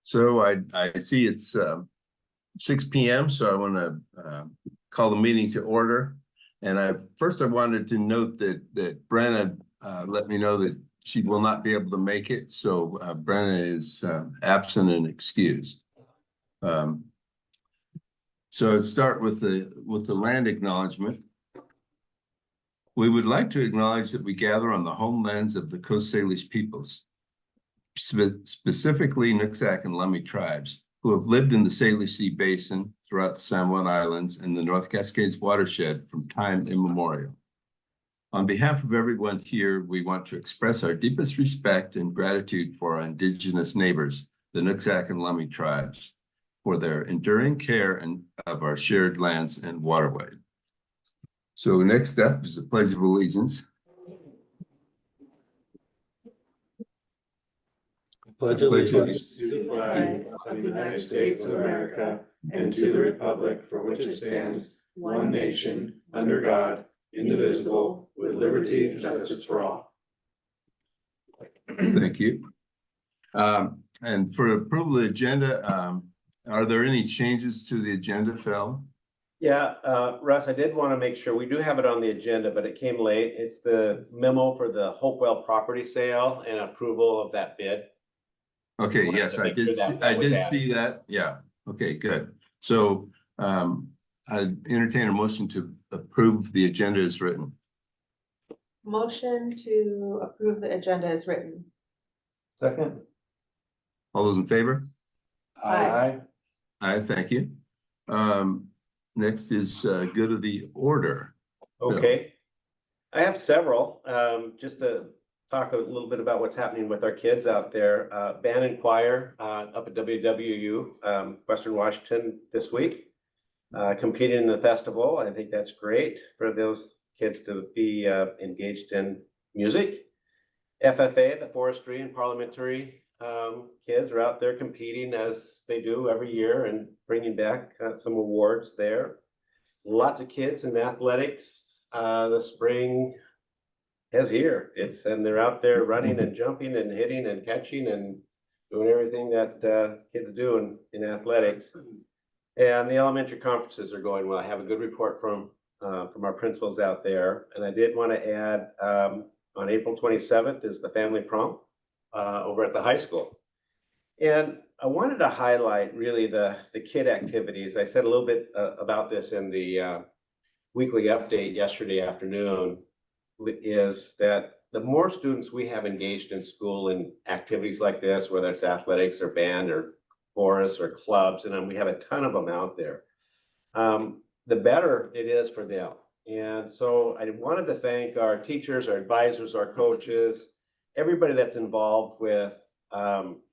So I see it's 6 p.m. So I want to call the meeting to order. And I wanted to note that Brenna let me know that she will not be able to make it. So Brenna is absent and excused. So I'll start with the land acknowledgement. We would like to acknowledge that we gather on the homelands of the Coast Salish peoples, specifically Nooksack and Lummi tribes, who have lived in the Salish Sea Basin throughout the San Juan Islands and the North Cascades watershed from time immemorial. On behalf of everyone here, we want to express our deepest respect and gratitude for our indigenous neighbors, the Nooksack and Lummi tribes, for their enduring care of our shared lands and waterway. So next up is the Pledge of Allegiance. Pledge allegiance to the flag of the United States of America and to the republic for which it stands, one nation, under God, indivisible, with liberty and justice for all. Thank you. And for approval of the agenda, are there any changes to the agenda, Phil? Yeah, Russ, I did want to make sure we do have it on the agenda, but it came late. It's the memo for the Hopewell property sale and approval of that bid. Okay, yes, I did. I did see that. Yeah. Okay, good. So I entertain a motion to approve the agenda as written. Motion to approve the agenda as written. Second. All those in favor? Aye. Aye, thank you. Next is good of the order. Okay. I have several, just to talk a little bit about what's happening with our kids out there. Band and choir up at WWU, Western Washington this week, competing in the festival. I think that's great for those kids to be engaged in music. FFA, the forestry and parliamentary kids are out there competing as they do every year and bringing back some awards there. Lots of kids in athletics. The spring is here. And they're out there running and jumping and hitting and catching and doing everything that kids do in athletics. And the elementary conferences are going well. I have a good report from our principals out there. And I did want to add on April 27th is the family prom over at the high school. And I wanted to highlight really the kid activities. I said a little bit about this in the weekly update yesterday afternoon, is that the more students we have engaged in school in activities like this, whether it's athletics or band or chorus or clubs, and we have a ton of them out there, the better it is for them. And so I wanted to thank our teachers, our advisors, our coaches, everybody that's involved with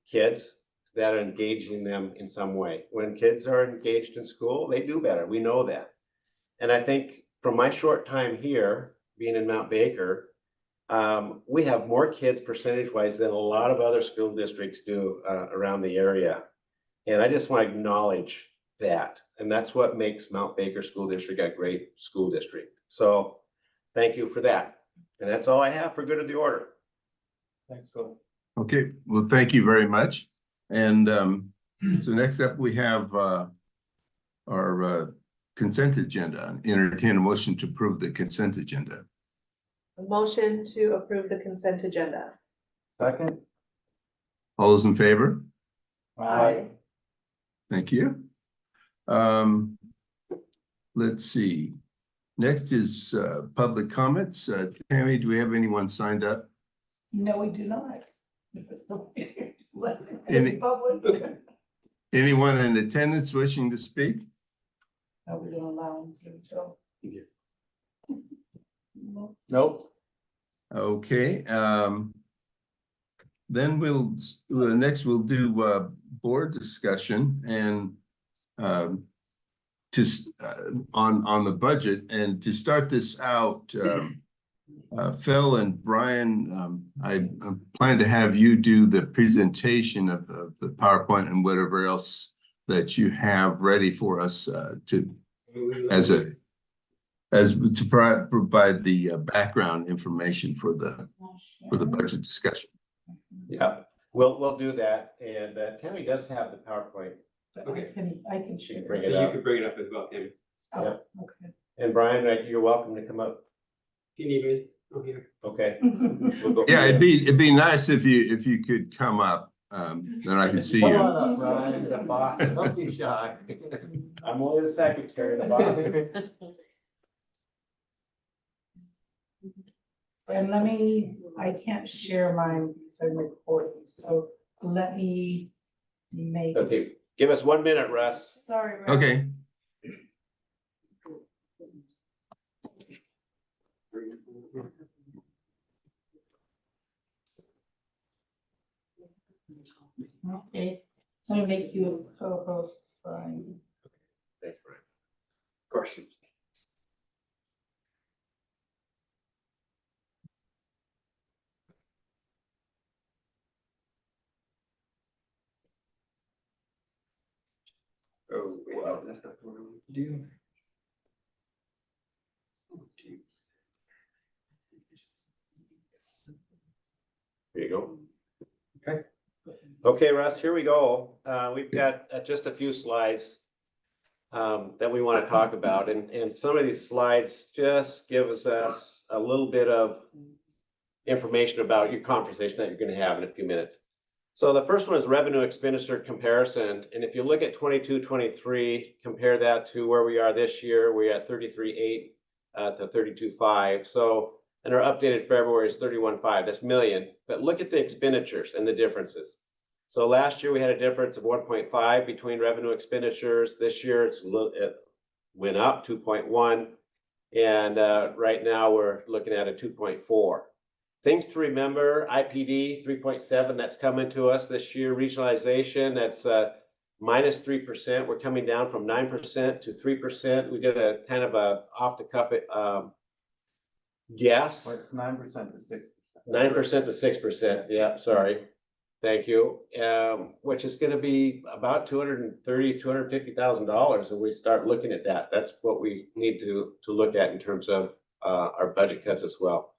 kids that are engaging them in some way. When kids are engaged in school, they do better. We know that. And I think from my short time here, being in Mount Baker, we have more kids percentage-wise than a lot of other school districts do around the area. And I just want to acknowledge that. And that's what makes Mount Baker School District a great school district. So thank you for that. And that's all I have for good of the order. Thanks, Phil. Okay, well, thank you very much. And so next up we have our consent agenda. Entertain a motion to approve the consent agenda. A motion to approve the consent agenda. Second. All those in favor? Aye. Thank you. Let's see. Next is public comments. Tammy, do we have anyone signed up? No, we do not. Anyone in attendance wishing to speak? No, we don't allow them to, so. Nope. Okay. Then next we'll do board discussion and on the budget. And to start this out, Phil and Brian, I plan to have you do the presentation of the PowerPoint and whatever else that you have ready for us to provide the background information for the budget discussion. Yeah, we'll do that. And Tammy does have the PowerPoint. But Okay. I can She share. can bring So it you up. could bring it up as well, Tammy. Oh, Yeah. okay. And Brian, you're welcome to come up. If you need me, I'm here. Okay. We'll go Yeah, from it'd be nice if you could come up, then I can see Come you. on up, Brian, the boss. Don't be shy. I'm only the secretary, the boss is. And I can't share mine because I'm recording, so let me make. Okay, give us 1 minute, Russ. Sorry, Russ. Okay. Okay, so I'm gonna make you a co-host, Brian. Thanks, Brian. Of course. Oh, wait, no, that's not the one I want to do. Here you go. Okay. Okay, Russ, here we go. We've got just a few slides that we want to talk about, and some of these slides just give us a little bit of information about your conversation that you're going to have in a few minutes. So the first one is revenue expenditure comparison, and if you look at 22-23, compare that to where we are this year, we're at 33.8 to 32.5. So, and our updated February is 31.5. That's million. But look at the expenditures and the differences. So last year we had a difference of 1.5 between revenue expenditures. This year it went up 2.1, and right now we're looking at a 2.4. Things to remember: IPD 3.7, that's coming to us this year. Regionalization, that's minus 3%. We're coming down from 9% to 3%. We did a kind of a off the cuff guess. 9% to 6%. 9% to 6%. Yeah, sorry. Thank you. Which is going to be about $250,000 if we start looking at that. That's what we need to look at in terms of our budget cuts as well.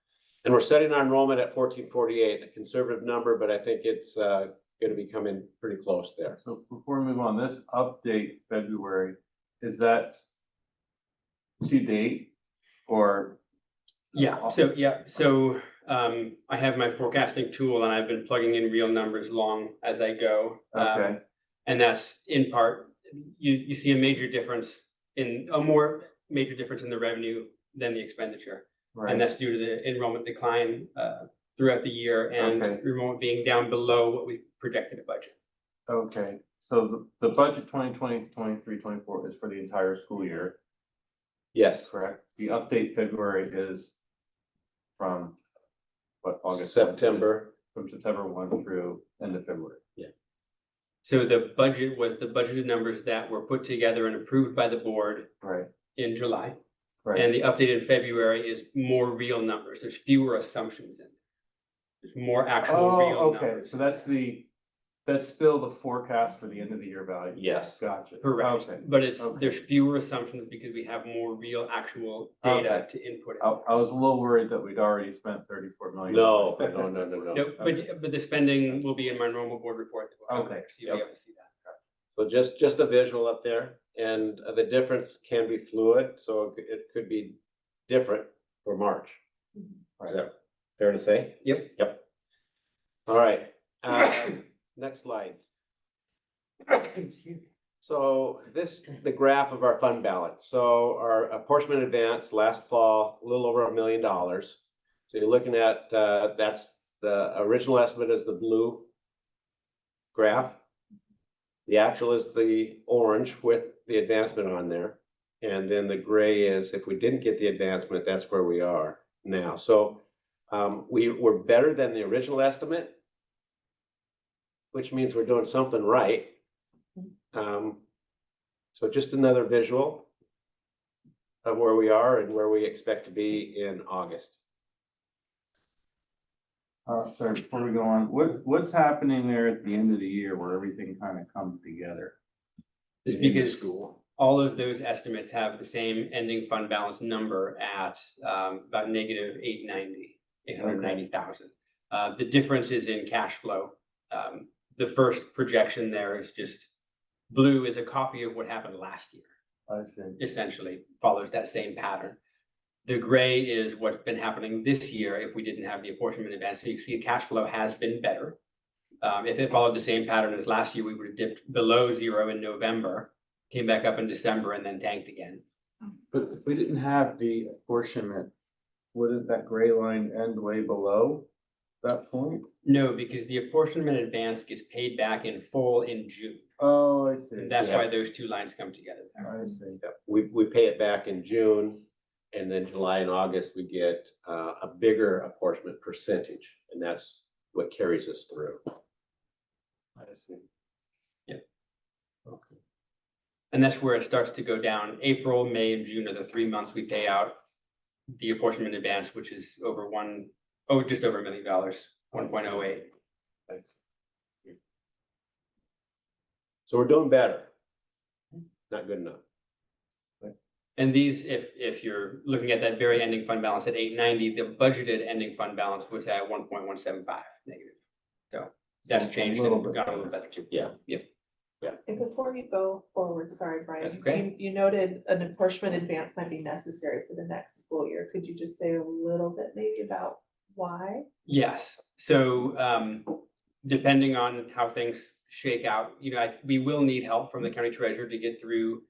And we're setting our enrollment at 1448, a conservative number, but I think it's going to be coming pretty close there. So before we move on, this update February, is that to date or? Yeah, so I have my forecasting tool and I've been plugging in real numbers along as I go. Okay. And that's in part, you see a more major difference in the revenue than the expenditure. Right. And that's due to the enrollment decline throughout the year and Okay. enrollment being down below what we projected at budget. Okay, so the budget 2020, 23, 24 is for the entire school year, Yes, correct? The update February is from what, August? September. From September 1 through end of February. So the budget was the budgeted numbers that were put together and approved by the board Right. in July. Right. And the updated February is more real numbers. There's fewer assumptions in there. There's more actual real Oh, okay, numbers. so that's still the forecast for the end of the year value? Yes. Gotcha. Correct, Okay. but Okay. there's fewer assumptions because we have more real actual data Okay. to input. I was a little worried that we'd already spent 34 million. No. No, but the spending will be in my normal board report. That will come Okay. later, so you'll be able to see that. So just a visual up there, and the difference can be fluid, so it could be different for March. Is that fair to say? Yep. Yep. All right, next slide. So the graph of our fund balance. So our apportionment advance last fall, a little over $1 million. So you're looking at, that's the original estimate is the blue graph. The actual is the orange with the advancement on there. And then the gray is if we didn't get the advancement, that's where we are now. So we were better than the original estimate, which means we're doing something right. So just another visual of where we are and where we expect to be in August. Sorry, before we go on, what's happening there at the end of the year where everything kind of comes together? Is in the because school. all of those estimates have the same ending fund balance number at about negative 890,000. The difference is in cash flow. The first projection there is just blue is a copy of what happened last year. I see. Essentially follows that same pattern. The gray is what's been happening this year if we didn't have the apportionment advance. So you can see cash flow has been better. If it followed the same pattern as last year, we would have dipped below 0 in November, came back up in December, and then tanked again. But if we didn't have the apportionment, wouldn't that gray line end way below that point? No, because the apportionment advance gets paid back in full in June. Oh, I see. And that's Yeah. why those two lines come together there. I see. We pay it back in June, and then July and August, we get a bigger apportionment percentage, and that's what carries us through. I see. Yeah. Okay. And that's where it starts to go down. April, May, and June are the 3 months we pay out the apportionment advance, which is just over $1 million, 1.08. Thanks. So we're doing better. Not good enough. And these, if you're looking at that very ending fund balance at 890, the budgeted ending fund balance was at 1.175 negative. So that's So a changed little and bit got a better. little better too. Yeah. Yep. And before you go forward, sorry, Brian. That's okay. You noted an apportionment advance might be necessary for the next school year. Could you just say a little bit maybe about why? Yes, so depending on how things shake out, we will need help from the county treasurer to get through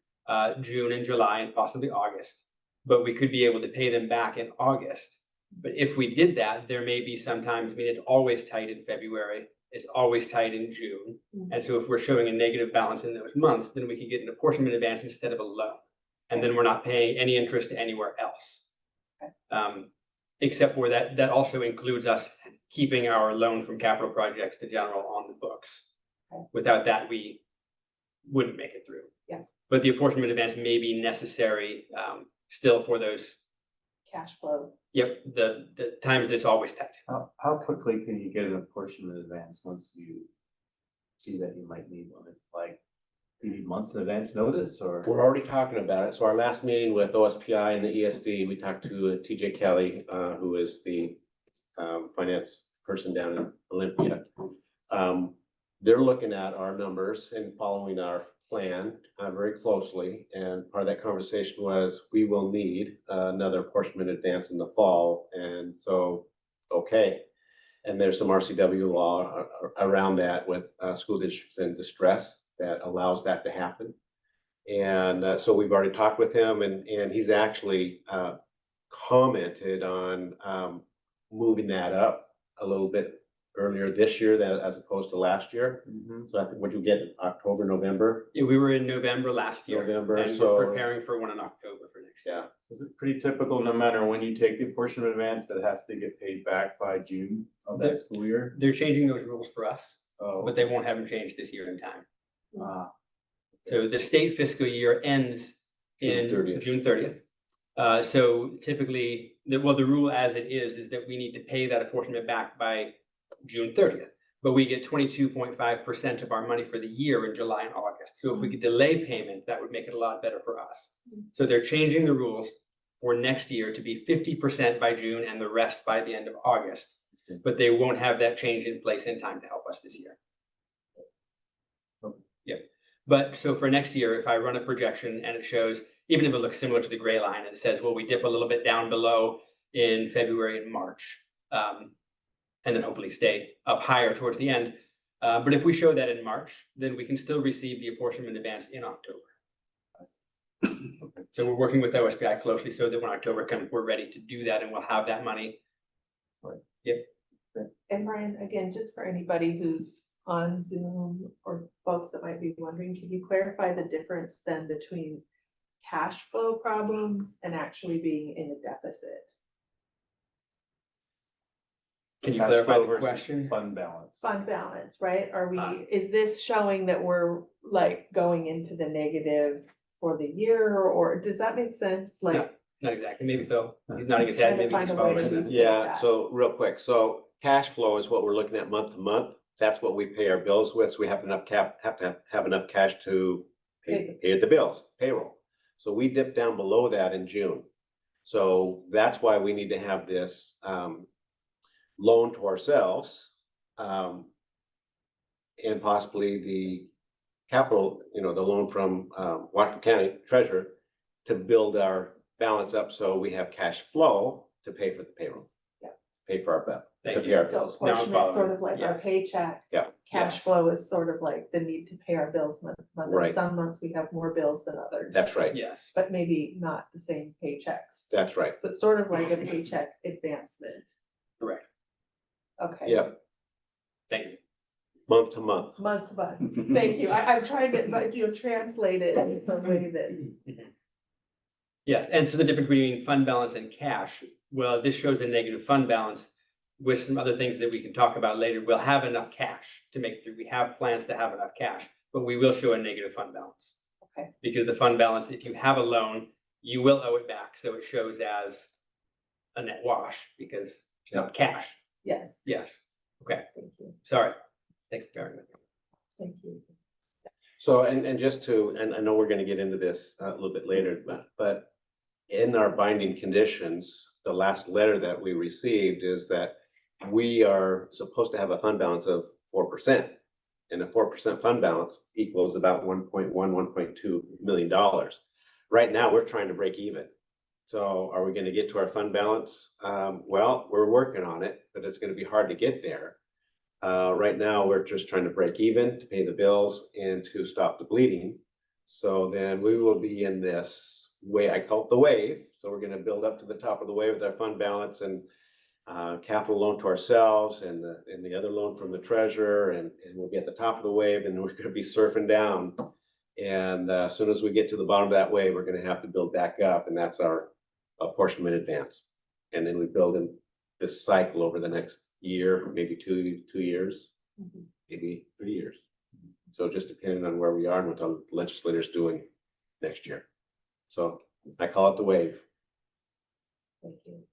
June and July and possibly August. But we could be able to pay them back in August. But if we did that, there may be sometimes, it's always tight in February, it's always tight in June. And so if we're showing a negative balance in those months, then we could get an apportionment advance instead of a loan. And then we're not paying any interest anywhere else. Except for that also includes us keeping our loan from capital projects to general on the books. Okay. Without that, we wouldn't make it through. Yeah. But the apportionment advance may be necessary still for those, Cash flow. the times that it's always tight. How quickly can you get an apportionment advance once you see that you might need one? It's like, do you need months in advance notice or? We're already talking about it. So our last meeting with OSPI and the ESD, we talked to TJ Kelly, who is the finance person down in Olympia. They're looking at our numbers and following our plan very closely. And part of that conversation was, we will need another apportionment advance in the fall. And so, okay. And there's some RCW law around that with school districts in distress that allows that to happen. And so we've already talked with him, and he's actually commented on moving that up a little bit earlier this year as opposed to last year. So I think what you get in October, November. Yeah, we were in November last year. November, and so- we're preparing for one in October for next year. Yeah. Is it pretty typical, no matter when you take the apportionment advance, that it has to get paid back by June of that school year? They're changing those rules for us, Oh, but they won't have them changed this year in time. okay. So the state fiscal year ends in June 30th. June 30th. So typically, the rule as it is that we need to pay that apportionment back by June 30th. But we get 22.5% of our money for the year in July and August. So if we could delay payment, that would make it a lot better for us. So they're changing the rules for next year to be 50% by June and the rest by the end of August. But they won't have that change in place in time to help us this year. Yeah. But so for next year, if I run a projection and it shows, even if it looks similar to the gray line, and it says, well, we dip a little bit down below in February and March, and then hopefully stay up higher towards the end. But if we show that in March, then we can still receive the apportionment advance in October. So we're working with OSPI closely so that when October comes, we're ready to do that and we'll have that money. Right. Yep. And Brian, again, just for anybody who's on Zoom or folks that might be wondering, can you clarify the difference then between cash flow problems and actually being in a deficit? Can you Cash clarify flow the versus question? Fund balance. Fund balance, right? Is this showing that we're like going into the negative for the year, or does that make sense? Like, Not exactly. Maybe Phil, he's nodding his head, Trying to maybe he's find a way to following. use- Yeah, that. so real quick, so cash flow is what we're looking at month to month. That's what we pay our bills with, so we have to have enough cash to pay the bills, payroll. So we dipped down below that in June. So that's why we need to have this loan to ourselves. And possibly the capital, the loan from Washington County Treasurer to build our balance up so we have cash flow to pay for the payroll. Yeah. Pay for our bill. Thank to pay you. our So bills. apportionment, following. sort of like our Yes. paycheck. Yeah. Cash Yes. flow is sort of like the need to pay our bills month to month. And Right. some months we have more bills than others. That's right. Yes, But maybe not the same paychecks. That's right. So it's sort of like a paycheck advancement. correct. Okay. Yep. Thank you. Month to month. Month to month. Thank you. I'm trying to, but translate it in a way that, Yes, and so the difference between fund balance and cash, well, this shows a negative fund balance with some other things that we can talk about later. We'll have enough cash to make through. We have plans to have enough cash, but we will show a negative fund balance. Okay. Because the fund balance, if you have a loan, you will owe it back, so it shows as a net wash because it's not cash. yes, Yes, okay, thank you, sorry. Thanks for bearing with me. thank you. So, and just to, and I know we're gonna get into this a little bit later, but in our binding conditions, the last letter that we received is that we are supposed to have a fund balance of 4%. And a 4% fund balance equals about $1.2 million. Right now, we're trying to break even. So are we gonna get to our fund balance? Well, we're working on it, but it's gonna be hard to get there. Right now, we're just trying to break even, to pay the bills and to stop the bleeding. So then we will be in this way, I call it the wave. So we're gonna build up to the top of the wave with our fund balance and capital loan to ourselves and the other loan from the treasurer, and we'll be at the top of the wave and we're gonna be surfing down. And as soon as we get to the bottom of that wave, we're gonna have to build back up, and that's our apportionment advance. And then we build in this cycle over the next year, maybe two years, Mhm. maybe 3 years. So just depending on where we are and what the legislators doing next year. So I call it the wave. Thank you.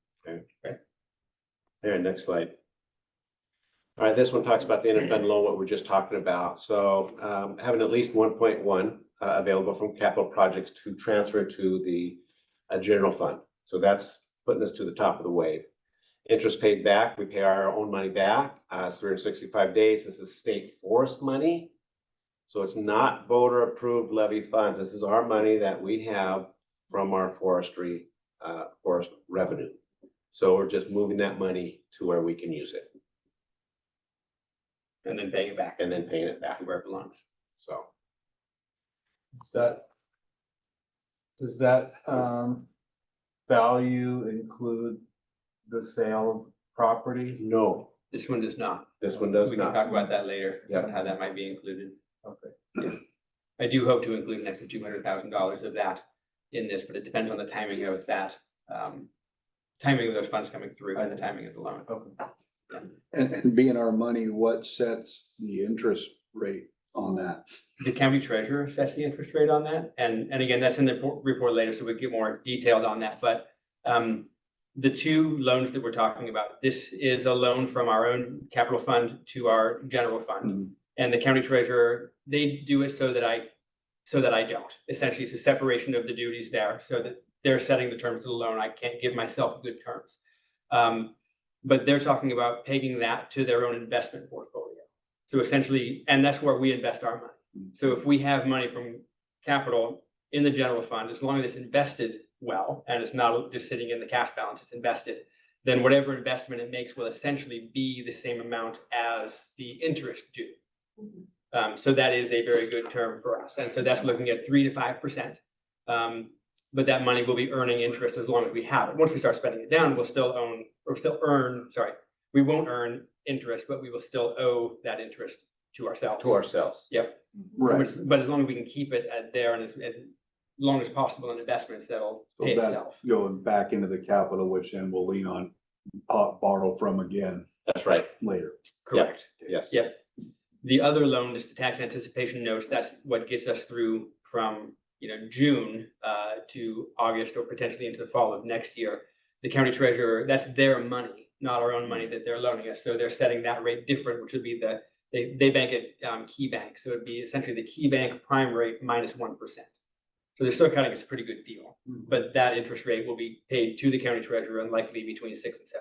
There, next slide. All right, this one talks about the interfund loan, what we're just talking about. So having at least 1.1 available from capital projects to transfer to the general fund. So that's putting us to the top of the wave. Interest paid back, we pay our own money back. It's 365 days. This is state forest money. So it's not voter approved levy funds. This is our money that we have from our forestry, forest revenue. So we're just moving that money to where we can use it And then paying it back and then paying it back. to where it belongs. So Does that value include the sale of property? no, This one does not. this one does We can not. talk about that later, Yeah. how that might be included. Okay. I do hope to include an extra $200,000 of that in this, but it depends on the timing of that, timing of those funds coming through and the timing of the loan. Okay. And being our money, what sets the interest rate on that? The county treasurer sets the interest rate on that, and again, that's in the report later, so we get more detailed on that, but the two loans that we're talking about, this is a loan from our own capital fund to our general fund. And the county treasurer, they do it so that I don't. Essentially, it's a separation of the duties there, so that they're setting the terms of the loan. I can't give myself good terms. But they're talking about pegging that to their own investment portfolio. So essentially, and that's where we invest our money. So if we have money from capital in the general fund, as long as it's invested well, and it's not just sitting in the cash balance, it's invested, then whatever investment it makes will essentially be the same amount as the interest due. So that is a very good term for us. And so that's looking at 3 to 5%. But that money will be earning interest as long as we have it. Once we start spending it down, we won't earn interest, but we will still owe that interest to ourselves. To ourselves. Yep. Right. But as long as we can keep it there and as long as possible in investments, that'll So pay that's itself. going back into the capital, which then we'll lean on, borrow from again That's right. later. Correct. Yes. Yep. The other loan is the tax anticipation notes. That's what gets us through from, June to August or potentially into the fall of next year. The county treasurer, that's their money, not our own money that they're loaning us. So they're setting that rate different, which would be the They bank at Key Bank, so it'd be essentially the Key Bank prime rate minus 1%. So they're still cutting us a pretty good deal, but that interest rate will be paid to the county treasurer and likely between 6 and 7%.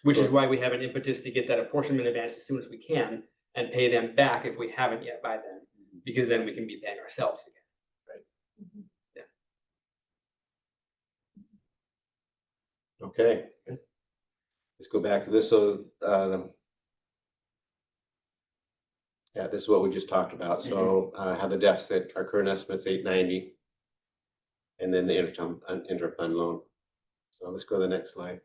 Which is why we have an impetus to get that apportionment advance as soon as we can and pay them back if we haven't yet by then, because then we can be paying ourselves again. Okay. Let's go back to this. So, yeah, this is what we just talked about. So, have the deficit, our current estimate's 890. And then the interfund loan. So let's go to the next slide.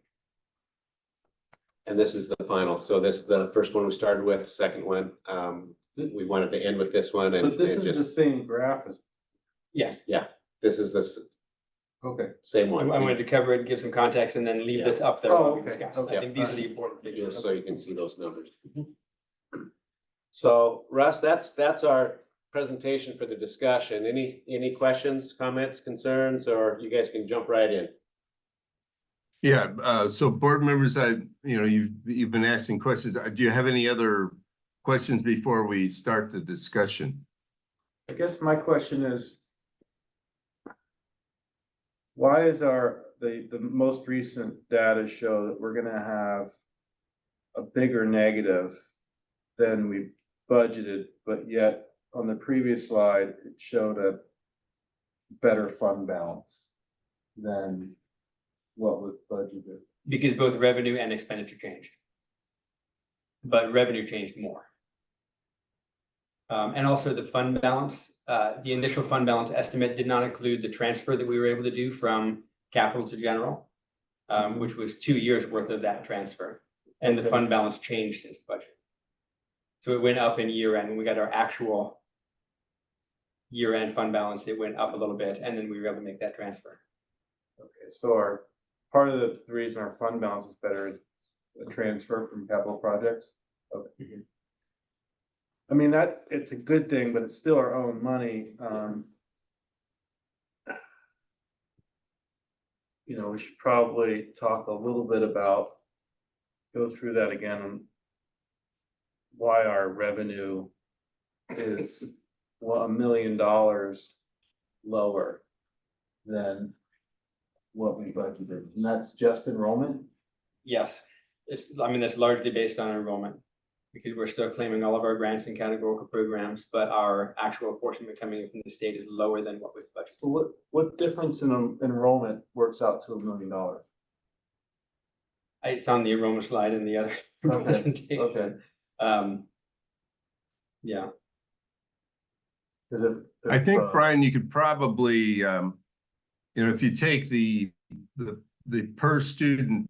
And this is the final. So this, the first one we started with, second one, we wanted to end with this one and. But this and is the just, same graph as, Yes, this is the okay. same I one. wanted to cover it, give some context, and then leave Yeah. this up there Oh, while we okay, discuss. okay. I think these are the important Just figures. so you can see those numbers. So Russ, that's our presentation for the discussion. Any questions, comments, concerns, or you guys can jump right in? Yeah, so board members, you've been asking questions. Do you have any other questions before we start the discussion? I guess my question is, why is the most recent data show that we're gonna have a bigger negative than we budgeted, but yet on the previous slide, it showed a better fund balance than what was budgeted? Because both revenue and expenditure changed. But revenue changed more. And also the fund balance, the initial fund balance estimate did not include the transfer that we were able to do from capital to general, which was 2 years worth of that transfer. And the Okay. fund balance changed since the budget. So it went up in year end. When we got our actual year end fund balance, it went up a little bit, and then we were able to make that transfer. Okay, so part of the reason our fund balance is better is a transfer from capital projects? Okay. Mhm. I mean, it's a good thing, but it's still our own money. We should probably talk a little bit about, go through that again, and why our revenue is, $1 million lower than what we budgeted, and that's just enrollment? Yes, that's largely based on enrollment. Because we're still claiming all of our grants and categorical programs, but our actual apportionment coming in from the state is lower than what we've budgeted. So what difference in enrollment works out to $1 million? It's on the enrollment slide in the other Okay, presentation. okay. Yeah, Because I think, Brian, you could probably, if you take the per student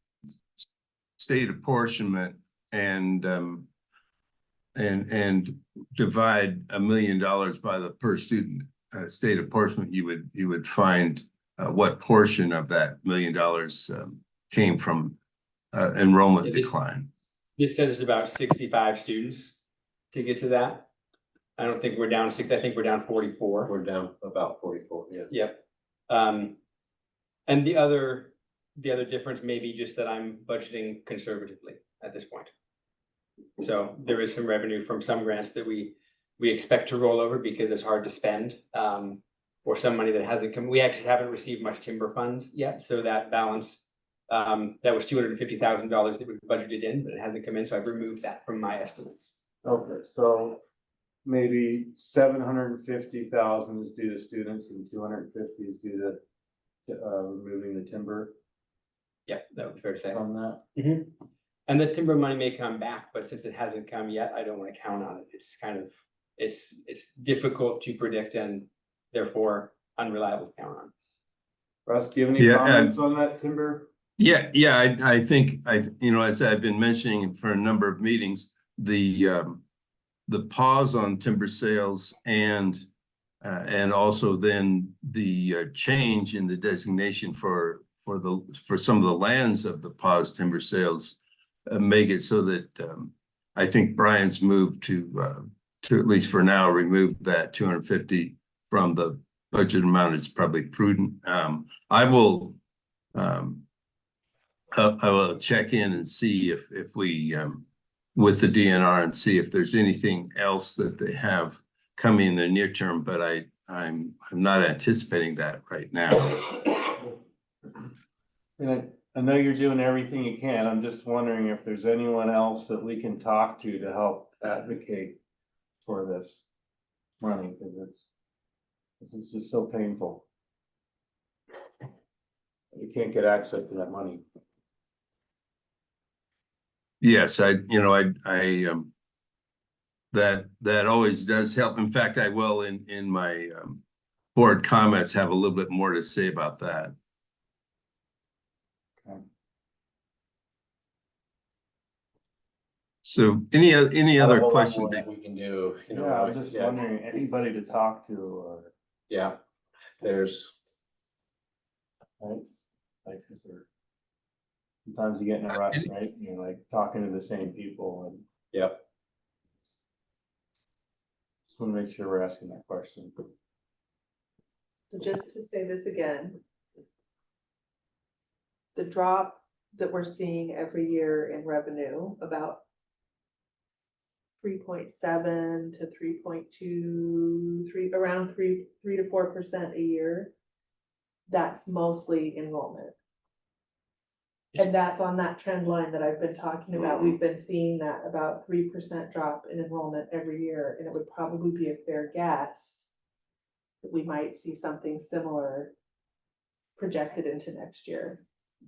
state apportionment and divide $1 million by the per student state apportionment, you would find what portion of that $1 million came from enrollment decline. this says it's about 65 students to get to that. I don't think we're down 6, I think we're down 44. We're down about 44, yeah. Yep. And the other difference may be just that I'm budgeting conservatively at this point. So there is some revenue from some grants that we expect to roll over because it's hard to spend, or some money that hasn't come. We actually haven't received much timber funds yet, so that balance, that was $250,000 that we budgeted in, but it hasn't come in, so I've removed that from my estimates. Okay, so maybe 750,000 is due to students and 250 is due to removing the timber Yeah, that would be fair to say. from that. And the timber money may come back, but since it hasn't come yet, I don't want to count on it. It's kind of, it's difficult to predict and therefore unreliable to count on. Russ, do you have any comments on that timber? Yeah, I think as I've been mentioning for a number of meetings, the pause on timber sales and also then the change in the designation for some of the lands of the paused timber sales make it so that I think Brian's move to at least for now remove that 250 from the budget amount is probably prudent. I will check in and see if we with the DNR and see if there's anything else that they have coming in the near term, but I'm not anticipating that right now. And I know you're doing everything you can. I'm just wondering if there's anyone else that we can talk to help advocate for this money, because this is just so painful. You can't get access to that money. Yes, that always does help. In fact, I will in my board comments have a little bit more to say about that. Okay. So any Not a other whole lot questions? more that we can do, you know. Yeah, I'm just wondering, anybody to talk to, or, Yeah, there's, right? Like, 'cause they're, sometimes you get in a rut, right? You're like talking to the same people, and yep, just want to make sure we're asking that question. So just to say this again, the drop that we're seeing every year in revenue, about 3.7 to 3.2, around 3 to 4% a year. That's mostly enrollment. And that's on that trend line that I've been talking about. We've been seeing that about 3% drop in enrollment every year, and it would probably be a fair guess that we might see something similar projected into next year.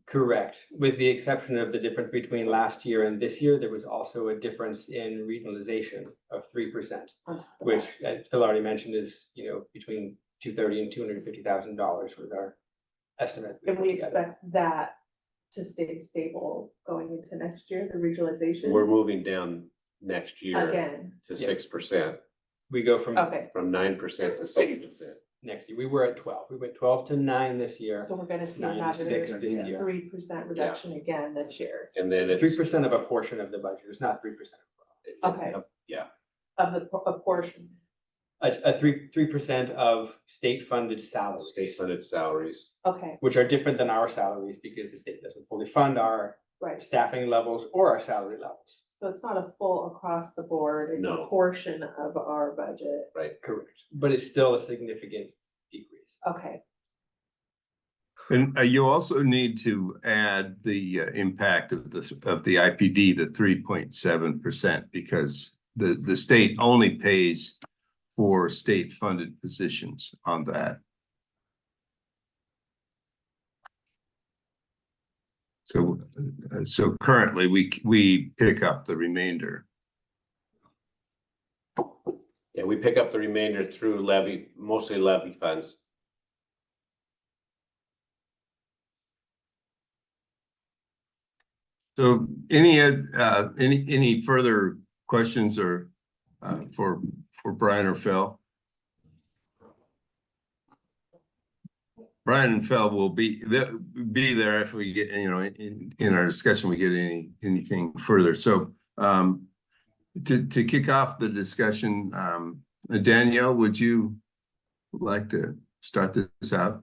Correct. With the exception of the difference between last year and this year, there was also a difference in regionalization of 3%, which, as Phil already mentioned, is, between $230,000 and $250,000 was our estimate. And we expect that to stay stable going into next year, the regionalization. we're moving down next year Again, to 6%, We go from okay, from 9% to 6%. next year, we were at 12. We went 12 to 9 this year, so we're gonna see 9 to another 6 this year. 3% reduction again this year And then it's. 3% of a portion of the budget. It's not 3%. Okay. Yeah, of a portion. A 3% of state-funded salaries. state-funded salaries. Okay, Which are different than our salaries because the state doesn't fully fund our right. staffing levels or our salary levels. So it's not a full across the board, it's No. a portion of our budget. Correct. But it's still a significant decrease. Okay, And you also need to add the impact of the IPD, the 3.7%, because the state only pays for state-funded positions on that. So currently we pick up the remainder. Yeah, we pick up the remainder through mostly levy funds. So any further questions or for Brian or Phil? Brian and Phil will be there if we get, in our discussion, we get anything further. So to kick off the discussion, Danielle, would you like to start this out?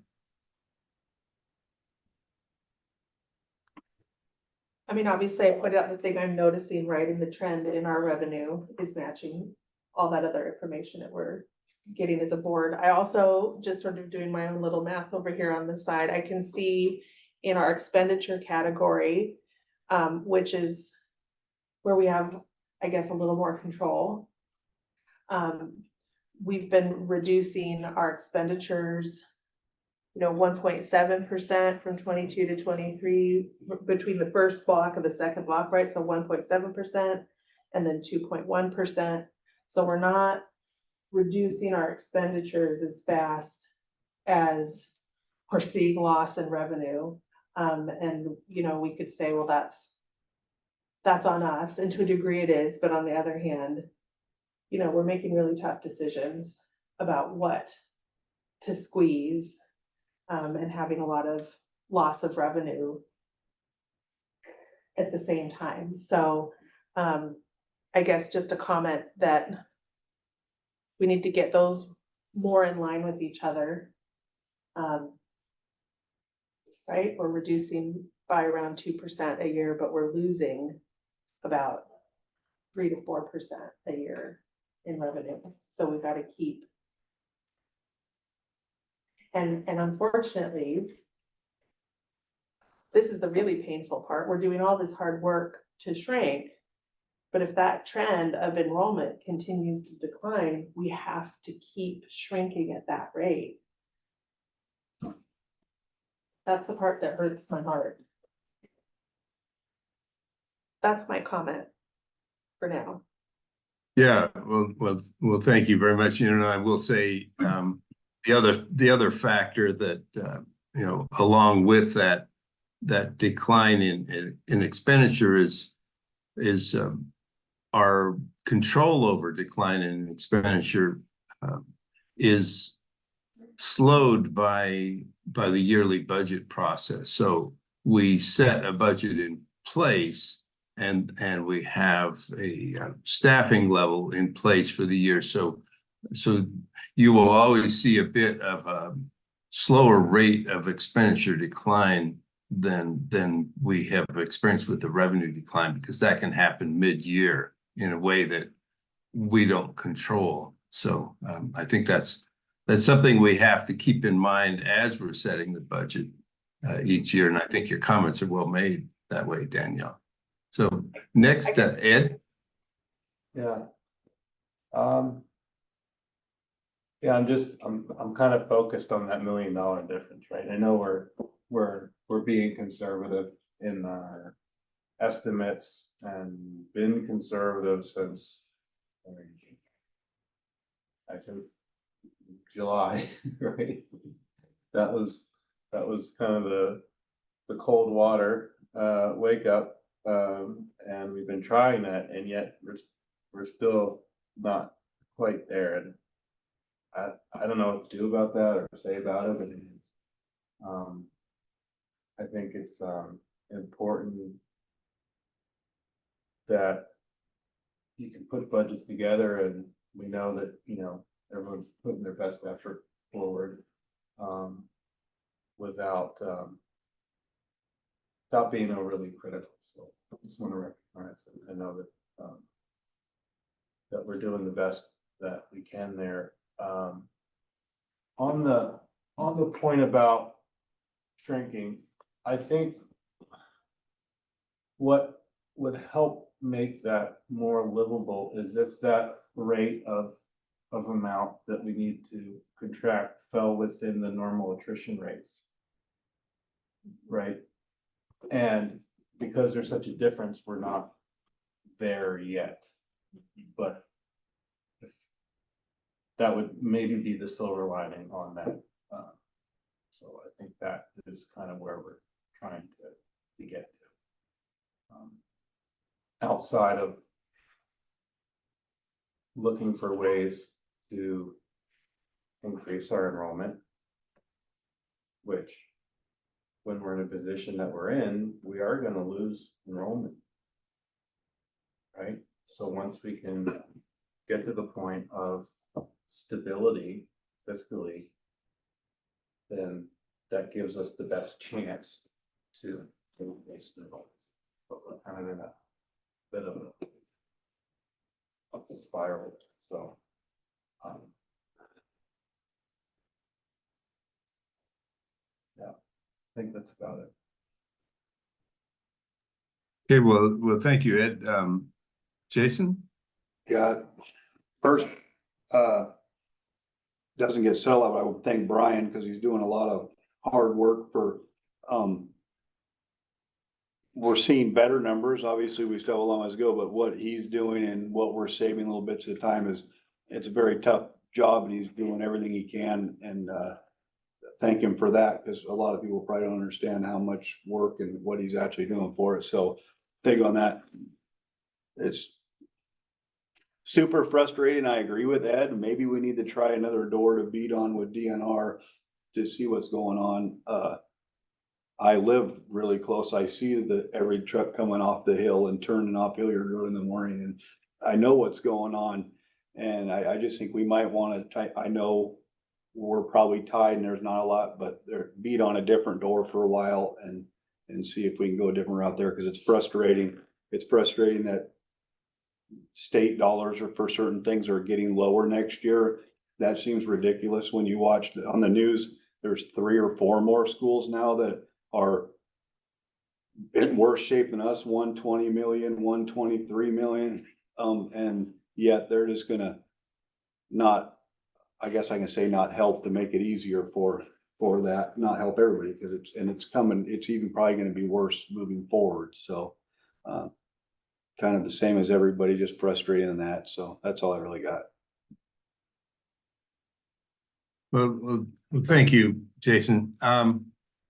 I mean, obviously I pointed out the thing I'm noticing, right, in the trend in our revenue is matching all that other information that we're getting as a board. I also just sort of doing my own little math over here on the side. I can see in our expenditure category, which is where we have, I guess, a little more control. We've been reducing our expenditures, 1.7% from 22 to 23 between the first block and the second block, right? So 1.7% and then 2.1%. So we're not reducing our expenditures as fast as we're seeing loss in revenue. And we could say, well, that's on us, and to a degree it is, but on the other hand, we're making really tough decisions about what to squeeze, and having a lot of loss of revenue at the same time. So I guess just a comment that we need to get those more in line with each other. Right, we're reducing by around 2% a year, but we're losing about 3 to 4% a year in revenue. So we've got to keep. And unfortunately, this is the really painful part. We're doing all this hard work to shrink. But if that trend of enrollment continues to decline, we have to keep shrinking at that rate. That's the part that hurts my heart. That's my comment for now. Yeah, well, thank you very much. You know, I will say, the other factor that, you know, along with that decline in expenditure is our control over decline in expenditure is slowed by the yearly budget process. So we set a budget in place and we have a staffing level in place for the year. So you will always see a bit of a slower rate of expenditure decline than we have experienced with the revenue decline, because that can happen mid-year in a way that we don't control. So I think that's something we have to keep in mind as we're setting the budget each year. And I think your comments are well made that way, Danielle. So next, Ed. Yeah. Yeah, I'm kind of focused on that $1 million difference, right? I know we're being conservative in our estimates and been conservative since, I think, July, right? That was kind of the cold water wake up, and we've been trying that, and yet we're still not quite there. And I don't know what to do about that or say about it. And I think it's important that you can put budgets together, and we know that, you know, everyone's putting their best effort forward without being overly critical. So I just want to recognize and I know that that we're doing the best that we can there. On the point about shrinking, I think what would help make that more livable is if that rate of amount that we need to contract fell within the normal attrition rates, right? And because there's such a difference, we're not there yet, but that would maybe be the silver lining on that. So I think that is kind of where we're trying to get to. Outside of looking for ways to increase our enrollment, which when we're in a position that we're in, we are going to lose enrollment, right? So once we can get to the point of stability fiscally, then that gives us the best chance to replace enrollment. But we're kind of in a bit of a spiral. So yeah, I think that's about it. Okay, well, thank you, Ed. Jason? Yeah, first, doesn't get settled, I would thank Brian, because he's doing a lot of hard work for, we're seeing better numbers. Obviously, we still have a long ways to go, but what he's doing and what we're saving little bits at a time it's a very tough job, and he's doing everything he can, and thank him for that, because a lot of people probably don't understand how much work and what he's actually doing for it. So think on that. It's super frustrating. I agree with Ed. Maybe we need to try another door to beat on with DNR to see what's going on. I live really close. I see every truck coming off the hill and turning off Hilliard Road in the morning, and I know what's going on. And I just think we might want to I know we're probably tied and there's not a lot, but they're beat on a different door for a while and see if we can go a different route there, because it's frustrating. It's frustrating that state dollars or for certain things are getting lower next year. That seems ridiculous when you watch on the news, there's 3 or 4 more schools now that are in worse shape than us, 120 million, 123 million. And yet they're just gonna not, I guess I can say not help to make it easier for that, not help everybody, because it's coming, it's even probably gonna be worse moving forward, so. Kind of the same as everybody, just frustrated in that, so that's all I really got. Well, thank you, Jason.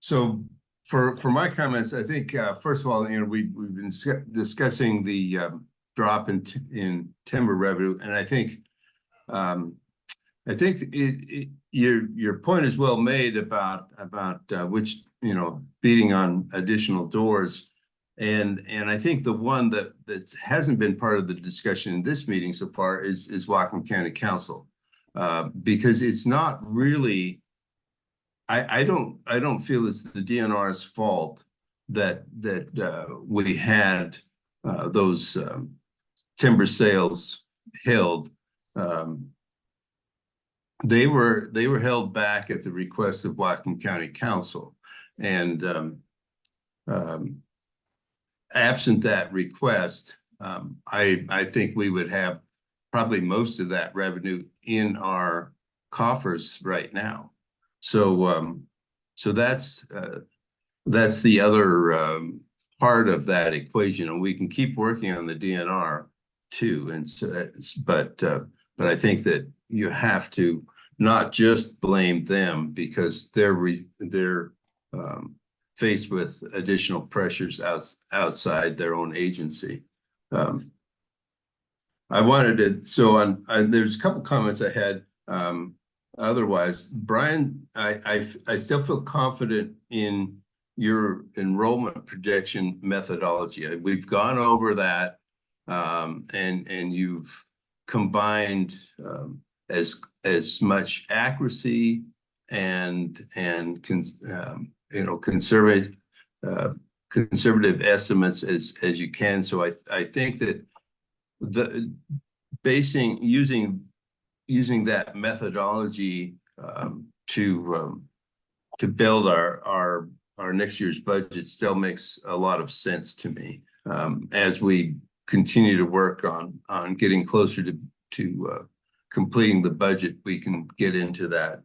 So for my comments, I think, first of all, we've been discussing the drop in timber revenue, and I think your point is well made about which, beating on additional doors. And I think the one that hasn't been part of the discussion in this meeting so far is Whatcom County Council. Because it's not really, I don't feel it's the DNR's fault that we had those timber sales held. They were held back at the request of Whatcom County Council, and absent that request, I think we would have probably most of that revenue in our coffers right now. So that's the other part of that equation, and we can keep working on the DNR too. And so, but I think that you have to not just blame them, because they're faced with additional pressures outside their own agency. I wanted to, there's a couple comments I had. Otherwise, Brian, I still feel confident in your enrollment projection methodology. We've gone over that, and you've combined as much accuracy and conservative estimates as you can. So I think that using that methodology to build our next year's budget still makes a lot of sense to me. As we continue to work on getting closer to completing the budget, we can get into that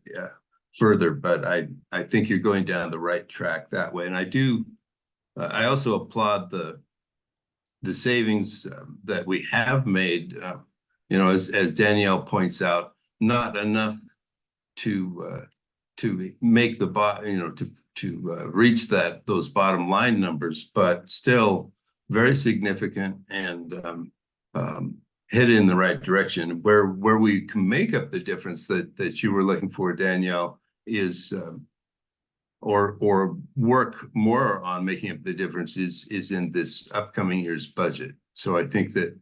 further, but I think you're going down the right track that way. And I also applaud the savings that we have made. As Danielle points out, not enough to make to reach those bottom line numbers, but still very significant and head in the right direction. Where we can make up the difference that you were looking for, Danielle, is or work more on making up the difference is in this upcoming year's budget. So I think that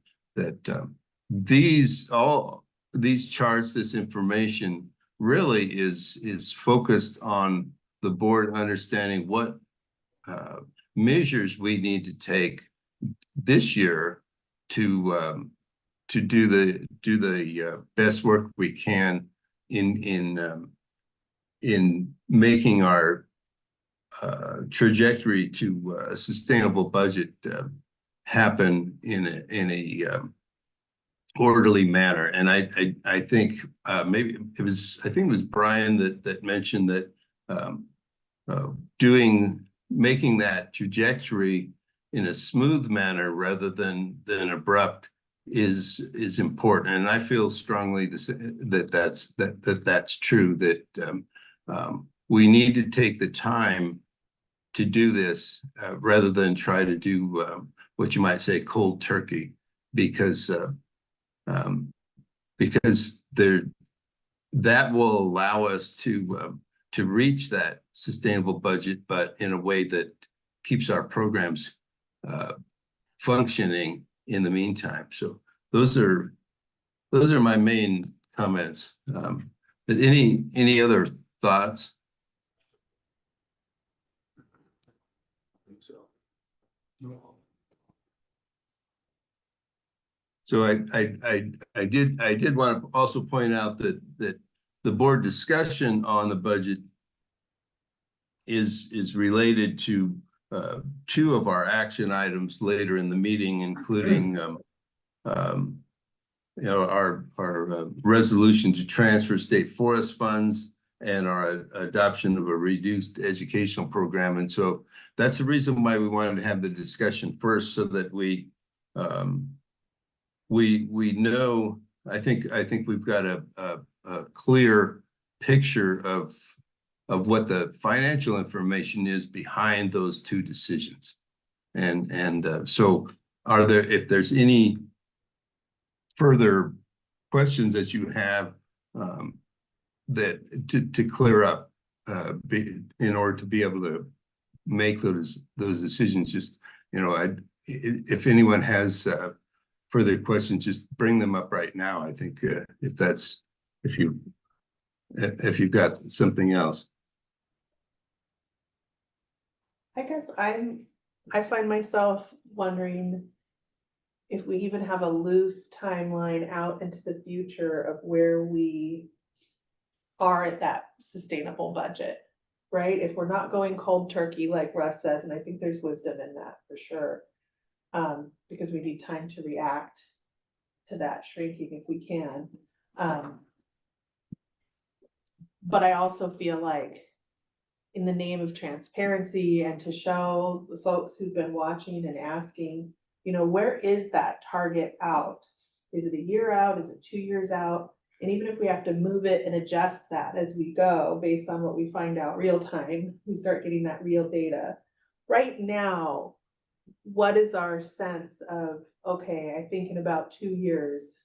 all these charts, this information really is focused on the board understanding what measures we need to take this year to do the best work we can in making our trajectory to a sustainable budget happen in a orderly manner. And I think maybe it was Brian that mentioned that making that trajectory in a smooth manner rather than abrupt is important. And I feel strongly that that's true, that we need to take the time to do this rather than try to do what you might say cold turkey, because that will allow us to reach that sustainable budget, but in a way that keeps our programs functioning in the meantime. So those are my main comments. But any other thoughts? So I did want to also point out that the board discussion on the budget is related to two of our action items later in the meeting, including you know, our resolution to transfer state forest funds and our adoption of a reduced educational program. And so that's the reason why we wanted to have the discussion first, so that we know, I think we've got a clear picture of what the financial information is behind those two decisions. And so if there's any further questions that you have that to clear up in order to be able to make those decisions, just, you know, if anyone has further questions, just bring them up right now. I think if you've got something else. I guess I find myself wondering if we even have a loose timeline out into the future of where we are at that sustainable budget, right? If we're not going cold turkey, like Russ says, and I think there's wisdom in that for sure, because we need time to react to that shrinking if we can. But I also feel like, in the name of transparency and to show the folks who've been watching and asking, you know, where is that target out? Is it a year out? Is it 2 years out? And even if we have to move it and adjust that as we go, based on what we find out real time, we start getting that real data. Right now, what is our sense of, okay, I think in about 2 years,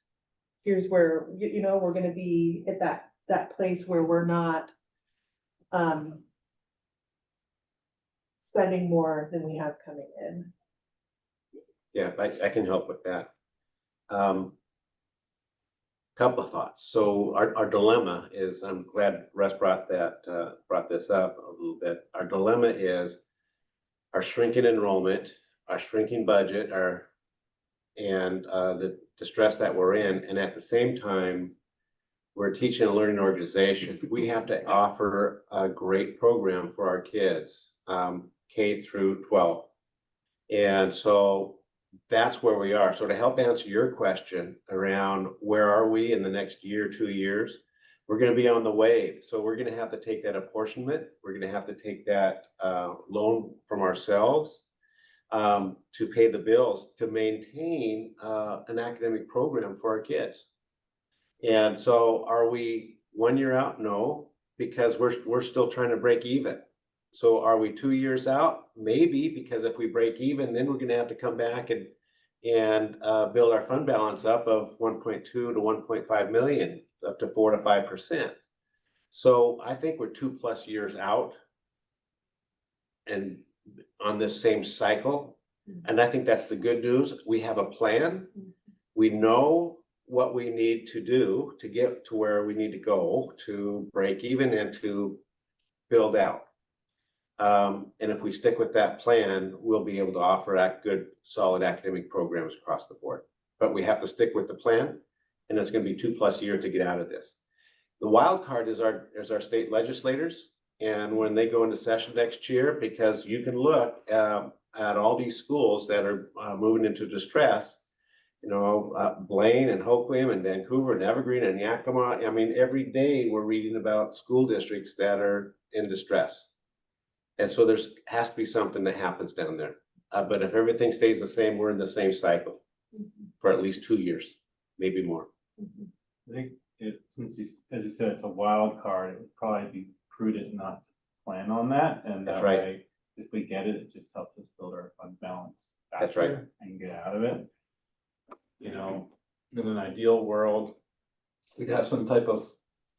here's where, you know, we're gonna be at that place where we're not spending more than we have coming in. Yeah, I can help with that. Couple of thoughts. So our dilemma is, I'm glad Russ brought this up a little bit. Our dilemma is our shrinking enrollment, our shrinking budget, and the distress that we're in, and at the same time, we're teaching and learning organization. We have to offer a great program for our kids, K through 12. And so that's where we are. So to help answer your question around where are we in the next year, 2 years, we're going to be on the wave. So we're going to have to take that apportionment. We're going to have to take that loan from ourselves to pay the bills to maintain an academic program for our kids. And so are we 1 year out? No, because we're still trying to break even. So are we 2 years out? Maybe, because if we break even, then we're going to have to come back and build our fund balance up of 1.2 to 1.5 million, up to 4 to 5%. So I think we're 2+ years out and on this same cycle. And I think that's the good news. We have a plan. We know what we need to do to get to where we need to go to break even and to build out. And if we stick with that plan, we'll be able to offer good, solid academic programs across the board. But we have to stick with the plan, and it's going to be 2+ years to get out of this. The wild card is our state legislators, and when they go into session next year, because you can look at all these schools that are moving into distress. You know, Blaine and Hoquiam and Vancouver and Evergreen and Yakima. I mean, every day we're reading about school districts that are in distress. And so there has to be something that happens down there. But if everything stays the same, we're in the same cycle for at least 2 years, maybe more. I think since as you said, it's a wild card, it would probably be prudent not to plan on that. And That's that right. way, if we get it, it just helps us build our fund balance That's right. faster and get out of it. You know, in an ideal world, we'd have some type of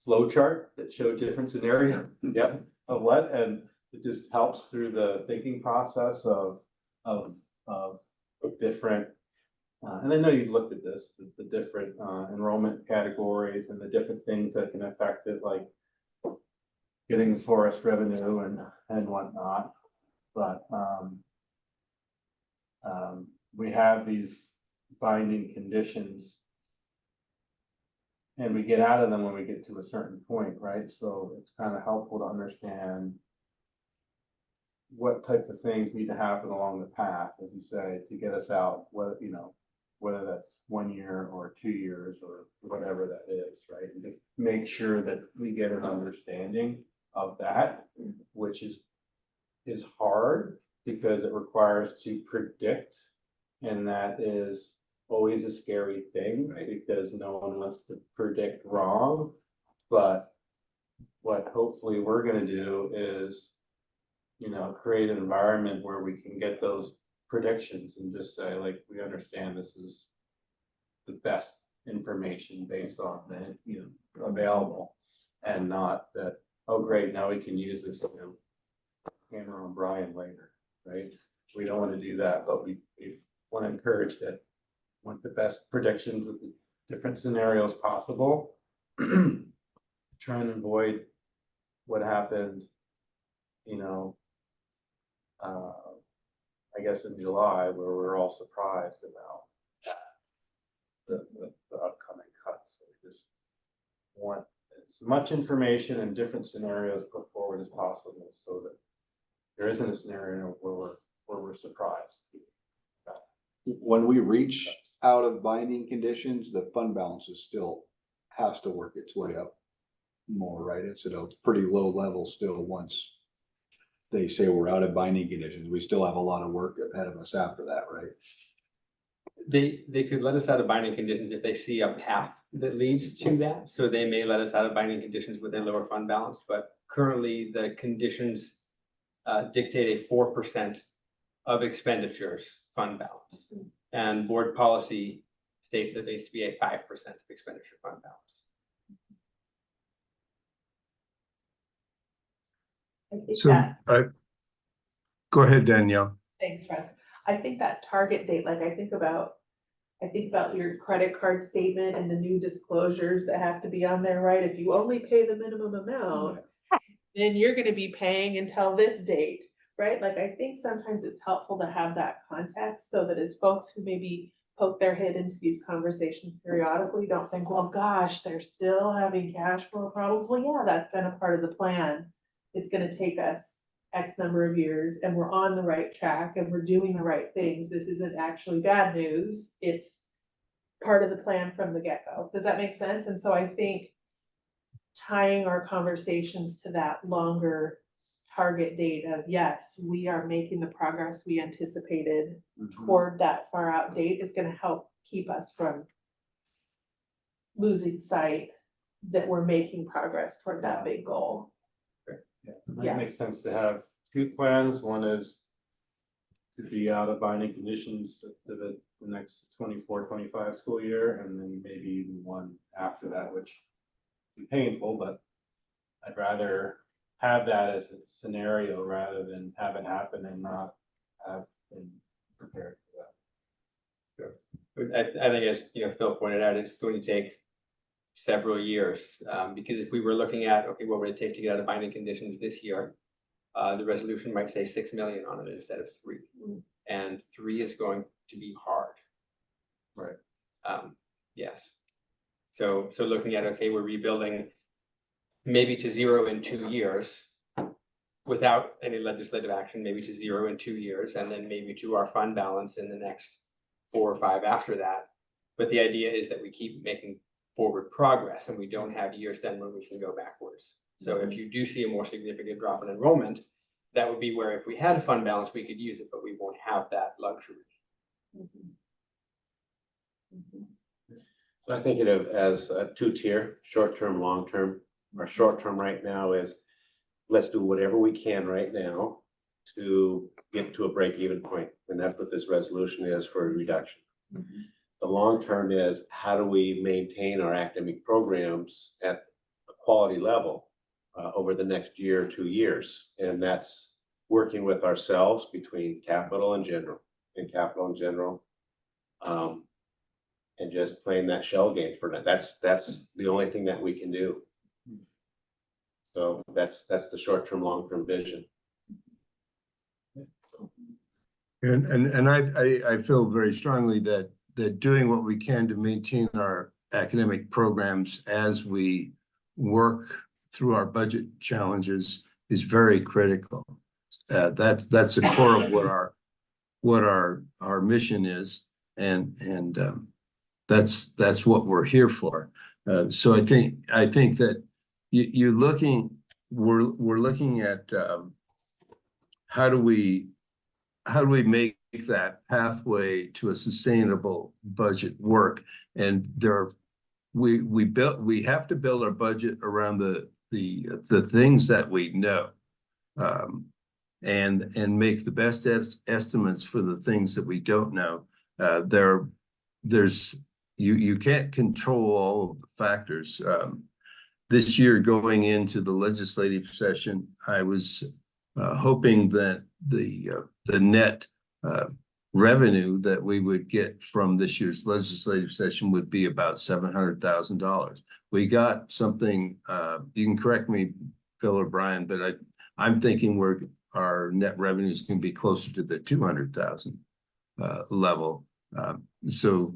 flow chart that showed different scenarios. Yep. Of what, and it just helps through the thinking process of different. And I know you've looked at this, the different enrollment categories and the different things that can affect it, like getting the forest revenue and whatnot. But we have these binding conditions. And we get out of them when we get to a certain point, right? So it's kind of helpful to understand what types of things need to happen along the path, as you say, to get us out, whether, you know, whether that's 1 year or 2 years or whatever that is, right? And just make sure that we get an understanding of that, which is hard because it requires to predict, and that is always a scary thing, right? Because no one wants to predict wrong. But what hopefully we're going to do is, you know, create an environment where we can get those predictions and just say, like, we understand this is the best information based on the, you know, available, and not that, oh great, now we can use this, you know, hammer on Brian later, right? We don't want to do that, but we want to encourage that, want the best predictions with the different scenarios possible. Try and avoid what happened, you know, I guess in July, where we're all surprised about the upcoming cuts. So we just want as much information and different scenarios put forward as possible, so that there isn't a scenario where we're surprised. When we reach out of binding conditions, the fund balance is still has to work its way up more, right? It's at a pretty low level still once they say we're out of binding conditions. We still have a lot of work ahead of us after that, right? They could let us out of binding conditions if they see a path that leads to that. So they may let us out of binding conditions with a lower fund balance, but currently the conditions dictate a 4% of expenditures fund balance. And board policy states that there needs to be a 5% of expenditure fund balance. I think So, that, go ahead, Danielle. thanks, Russ. I think that target date, like I think about your credit card statement and the new disclosures that have to be on there, right? If you only pay the minimum amount, then you're gonna be paying until this date, right? Like, I think sometimes it's helpful to have that context so that as folks who maybe poke their head into these conversations periodically don't think, well, gosh, they're still having cash flow problems. Well, yeah, that's been a part of the plan. It's gonna take us X number of years and we're on the right track and we're doing the right things. This isn't actually bad news. It's part of the plan from the get-go. Does that make sense? And so I think tying our conversations to that longer target date of, yes, we are making the progress we anticipated toward that far out date is gonna help keep us from losing sight that we're making progress toward that big goal. It makes sense to have two plans. One is to be out of binding conditions to the next 24-25 school year, and then maybe even one after that, which be painful, but I'd rather have that as a scenario rather than have it happen and not have been prepared for that. I think, as you know, Phil pointed out, it's going to take several years, because if we were looking at, okay, what would it take to get out of binding conditions this year? The resolution might say 6 million on it instead of 3, and 3 is going to be hard. Right. Yes. So looking at, okay, we're rebuilding maybe to 0 in 2 years without any legislative action, maybe to 0 in 2 years, and then maybe to our fund balance in the next 4 or 5 after that. But the idea is that we keep making forward progress and we don't have years then when we can go backwards. So if you do see a more significant drop in enrollment, that would be where if we had a fund balance, we could use it, but we won't have that luxury. So I think of it as a 2-tier, short-term, long-term. Our short-term right now is, let's do whatever we can right now to get to a break-even point. And that's what this resolution is for a reduction. The long-term is, how do we maintain our academic programs at a quality level over the next year or 2 years? And that's working with ourselves between capital and general, and just playing that shell game for that. That's the only thing that we can do. So that's the short-term, long-term vision. And I feel very strongly that that doing what we can to maintain our academic programs as we work through our budget challenges is very critical. That's the core of what our mission is, and that's what we're here for. So I think that we're looking at how do we make that pathway to a sustainable budget work, and we have to build our budget around the things that we know, and make the best estimates for the things that we don't know. You can't control all of the factors. This year, going into the legislative session, I was hoping that the net revenue that we would get from this year's legislative session would be about $700,000. We got something, you can correct me, Phil or Brian, but I'm thinking our net revenues can be closer to the 200,000 level. So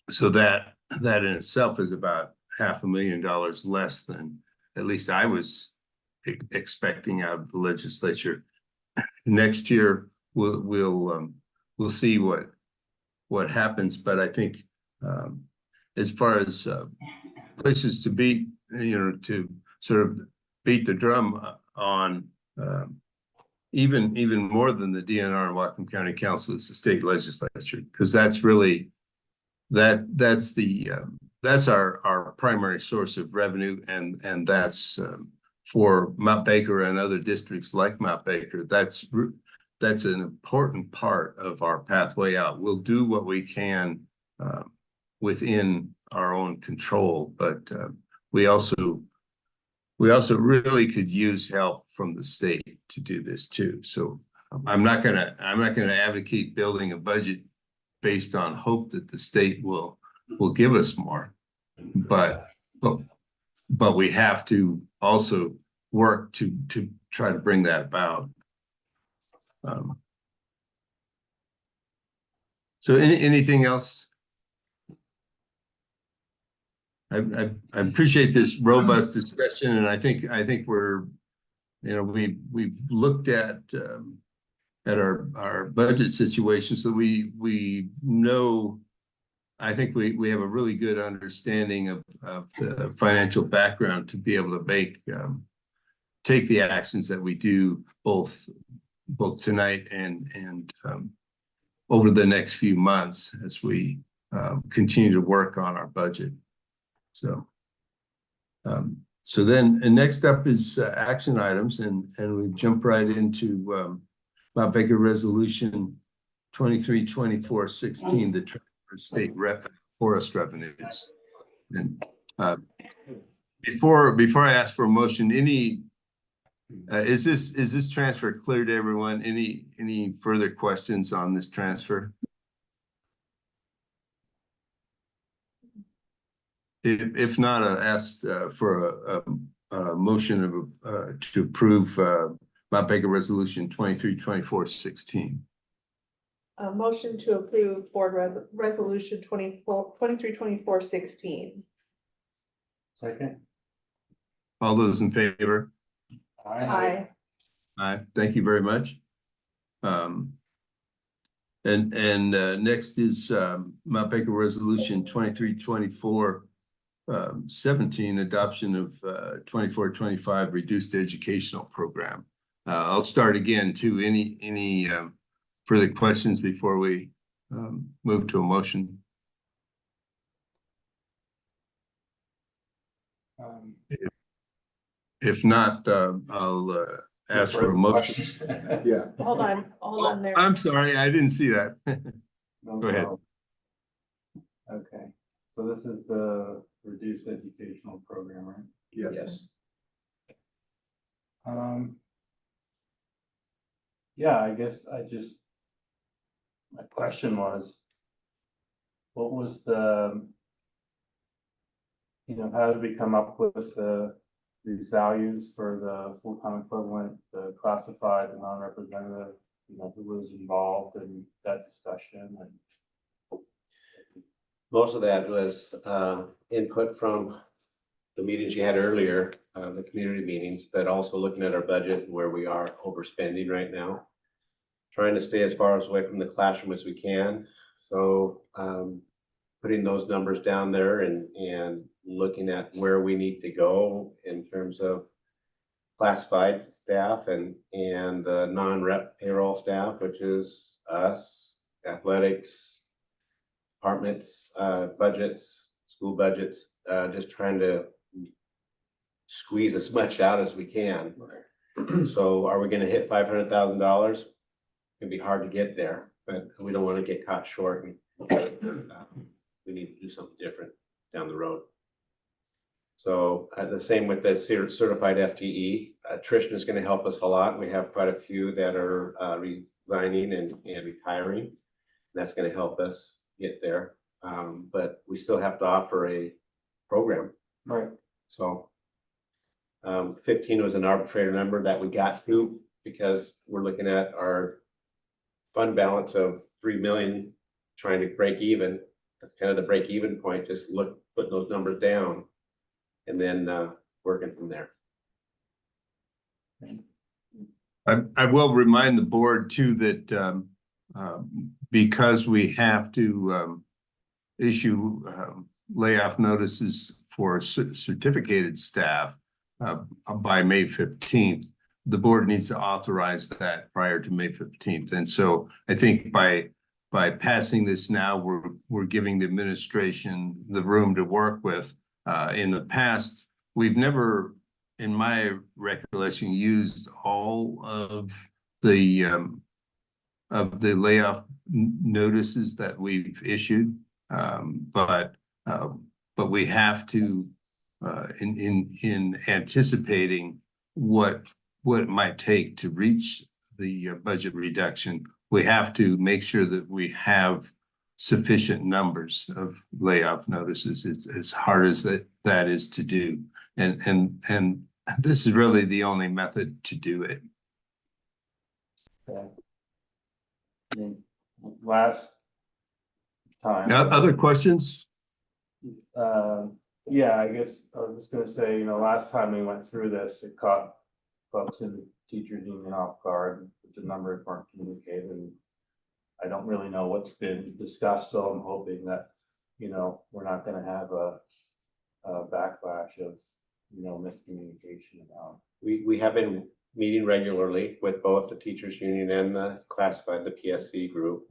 that in itself is about $500,000 less than at least I was expecting out of the legislature. Next year we'll see what happens, but I think as far as places to beat, to sort of beat the drum on, even more than the DNR and Whatcom County Council, is the state legislature, because that's really that's our primary source of revenue, and that's for Mount Baker and other districts like Mount Baker. That's an important part of our pathway out. We'll do what we can within our own control, but we also really could use help from the state to do this too. So I'm not gonna advocate building a budget based on hope that the state will give us more, but we have to also work to try to bring that about. So anything else? I appreciate this robust discussion, and I think we're, we've looked at our budget situation, so we know. I think we have a really good understanding of the financial background to be able to take the actions that we do both tonight and over the next few months as we continue to work on our budget. So then next up is action items, and we jump right into Mount Baker Resolution 232416, the transfer of state forest revenues. And before I ask for a motion, is this transfer clear to everyone? Any further questions on this transfer? If not, I'll ask for a motion to approve Mount Baker Resolution 232416. A motion to approve Board Resolution 232416. Second. All those in favor? Aye. Aye. Thank you very much. And next is Mount Baker Resolution 232417, adoption of 2425 reduced educational program. I'll start again to any further questions before we move to a motion. If not, I'll ask for a motion. Yeah. Hold on there. I'm sorry, I didn't see that. No Go ahead. problem. Okay, so this is the reduced educational program, right? Yes. Yeah, I guess my question was, what was how did we come up with these values for the full-time equivalent, the classified and non-representative, who was involved in that discussion, and Most of that was input from the meetings you had earlier, the community meetings, but also looking at our budget and where we are overspending right now. Trying to stay as far away from the classroom as we can. So putting those numbers down there and looking at where we need to go in terms of classified staff and the non-rep payroll staff, which is us, athletics, departments, budgets, school budgets, just trying to squeeze as much out as we can. So are we gonna hit $500,000? It'd be hard to get there, but we don't want to get caught short and we need to do something different down the road. So the same with the certified FTE. Attrition is going to help us a lot. We have quite a few that are resigning and retiring. That's going to help us get there. But we still have to offer a program. Right. So 15 was an arbitrary number that we got to because we're looking at our fund balance of 3 million, trying to break even. That's kind of the break even point. Just putting those numbers down and then working from there. I will remind the board too that because we have to issue layoff notices for certificated staff by May 15th, the board needs to authorize that prior to May 15th. And so I think by passing this now, we're giving the administration the room to work with. In the past, we've never, in my recollection, used all of the layoff notices that we've issued, but we have to, in anticipating what it might take to reach the budget reduction, we have to make sure that we have sufficient numbers of layoff notices. It's as hard as that is to do, and this is really the only method to do it. Okay. And last time. Now, other questions? Yeah, I guess I was just gonna say, you know, last time we went through this, it caught folks in the teachers union off guard, with the numbers weren't communicated. And I don't really know what's been discussed, so I'm hoping that, you know, we're not gonna have a backlash of, you know, miscommunication about. We have been meeting regularly with both the teachers union and the classified, the PSC group.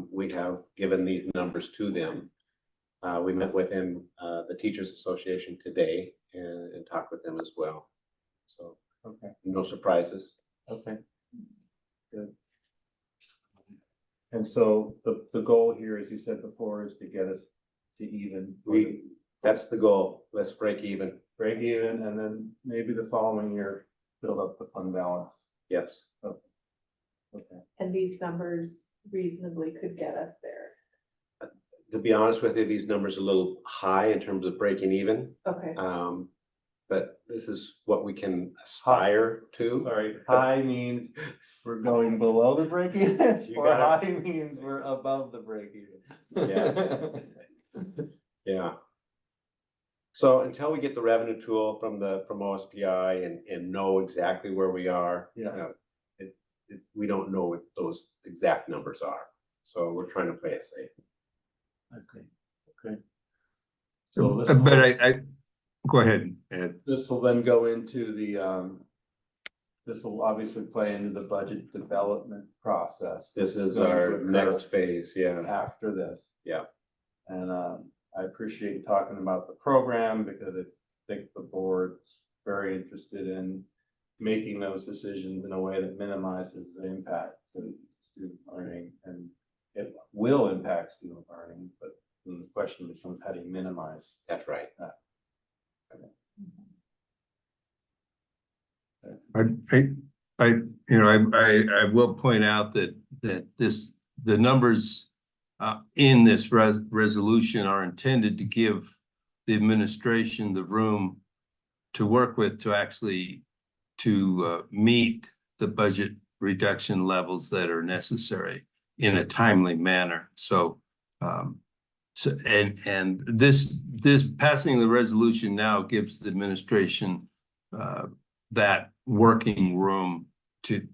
We have given these numbers to them. We met within the Teachers Association today and talked with them as well. So Okay, no surprises. okay. Good. And so the goal here, as you said before, is to get us to even. That's the goal. Let's break even. Break even, and then maybe the following year, build up the fund balance. Yes. Okay. And these numbers reasonably could get us there. To be honest with you, these numbers are a little high in terms of breaking even. Okay. But this is what we can aspire to. Sorry, high means we're going below the break even, You or got high means we're above the break even. Yeah. Yeah. So until we get the revenue tool from OSPI and know exactly where we are, Yeah. We don't know what those exact numbers are. So we're trying to play it safe. Okay, okay. So this But will, I go ahead, Ed. this will then go into the, this will obviously play into the budget development process. This is Going to our occur next phase, yeah. after this. Yeah. And I appreciate talking about the program because I think the board's very interested in making those decisions in a way that minimizes the impact to student learning, and it will impact student learning, but then the question becomes, how do you minimize That's right. that? I will point out that the numbers in this resolution are intended to give the administration the room to work with to actually meet the budget reduction levels that are necessary in a timely manner. So So, and this passing the resolution now gives the administration that working room to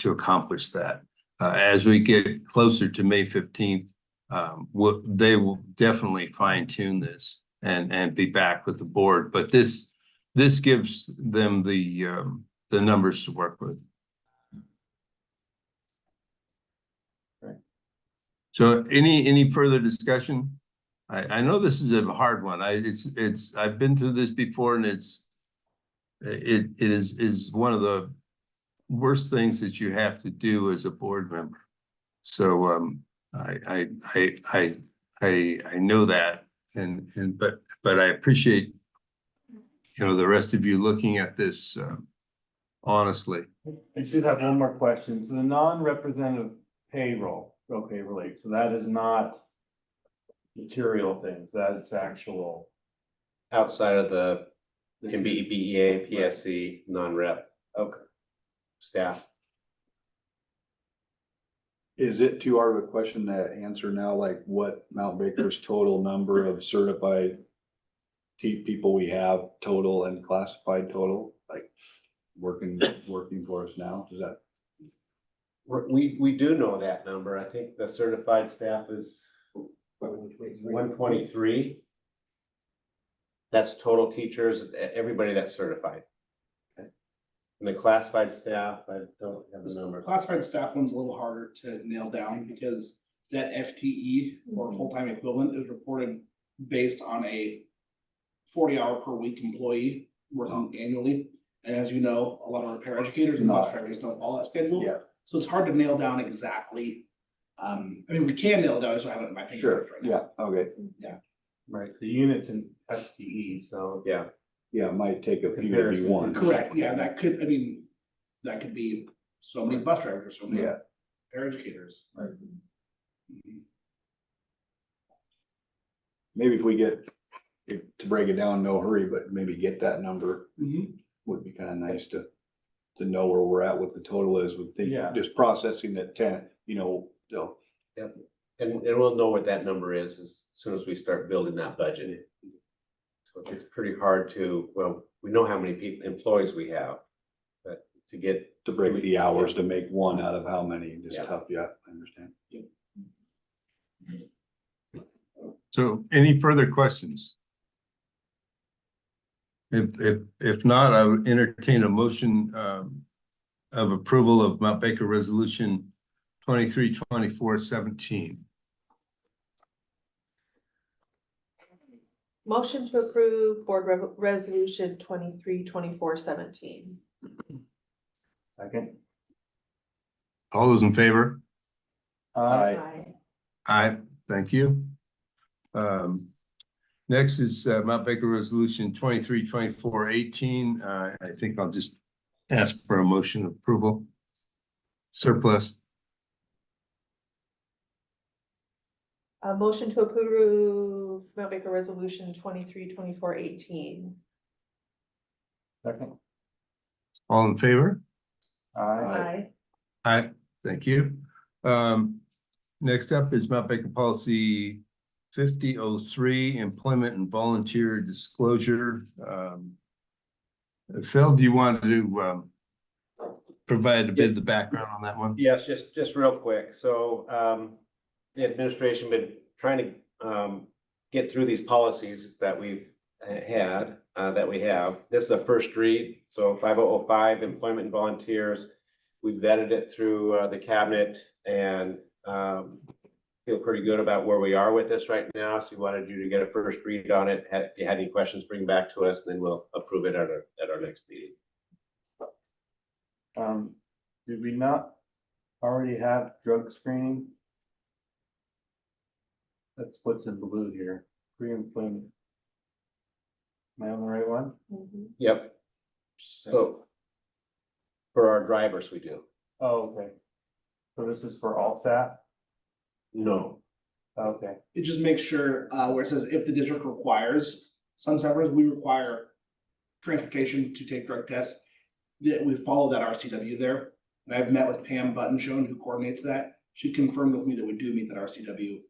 accomplish that. As we get closer to May 15th, they will definitely fine tune this and be back with the board. But this gives them the numbers to work with. So any further discussion? I know this is a hard one. I've been through this before, and it is one of the worst things that you have to do as a board member. So I know that, but I appreciate, you know, the rest of you looking at this honestly. I did have one more question. So the non-representative payroll, okay, relate. So that is not material things. That is actual. Outside of the MBEA, PSC, non-rep. Okay. Staff. Is it too hard of a question to answer now, like what Mount Baker's total number of certified people we have total and classified total, like working for us now? Does that? We do know that number. I think the certified staff is 123. That's total teachers, everybody that's certified. Okay. And the classified staff, I don't have the number. Classified staff one's a little harder to nail down because that FTE or full-time equivalent is reported based on a 40-hour per week employee working annually. And as you know, a lot of our paraeducators and bus drivers don't follow that schedule. Yeah. So it's hard to nail down exactly. I mean, we can nail down, I just don't have it in my fingertips right now. Yeah, okay. Right, the units in FTE, so. Yeah. Yeah, it might take a few to be one. Correct, yeah, that could be so many bus drivers or so many Yeah. paraeducators. Right. Maybe if we get, to break it down, no hurry, but maybe get that number would be kind of nice to know where we're at, what the total is with the, Yeah. just processing at 10, you know, so. Yep. And we'll know what that number is as soon as we start building that budget. So it's pretty hard to, well, we know how many employees we have, but to get. To break the hours to make one out of how many, just Yeah. tough, yeah, I understand. So any further questions? If not, I would entertain a motion of approval of Mount Baker Resolution 23-24-17. Motion to approve board resolution 23-24-17. Second. All those in favor? Aye. Aye, thank you. Next is Mount Baker Resolution 23-24-18. I think I'll just ask for a motion of approval. Surplus. A motion to approve Mount Baker Resolution 23-24-18. Second. All in favor? Aye. Aye, thank you. Next up is Mount Baker Policy 5003, Employment and Volunteer Disclosure. Phil, do you want to provide a bit of the background on that one? Yes, just real quick. So the administration been trying to get through these policies that we've had, that we have. This is a first read. So 5005, employment and volunteers. We vetted it through the cabinet and feel pretty good about where we are with this right now. So we wanted you to get a first read on it. If you had any questions, bring back to us, then we'll approve it at our next meeting. Did we not already have drug screening? That's what's in blue here, pre-employment. Am I on the right one? Yep. So for our drivers, we do. Oh, okay. So this is for all staff? No. Okay. It just makes sure, where it says if the district requires, some severance, we require transportation to take drug tests, that we follow that RCW there. And I've met with Pam Buttonshone, who coordinates that. She confirmed with me that we do meet that RCW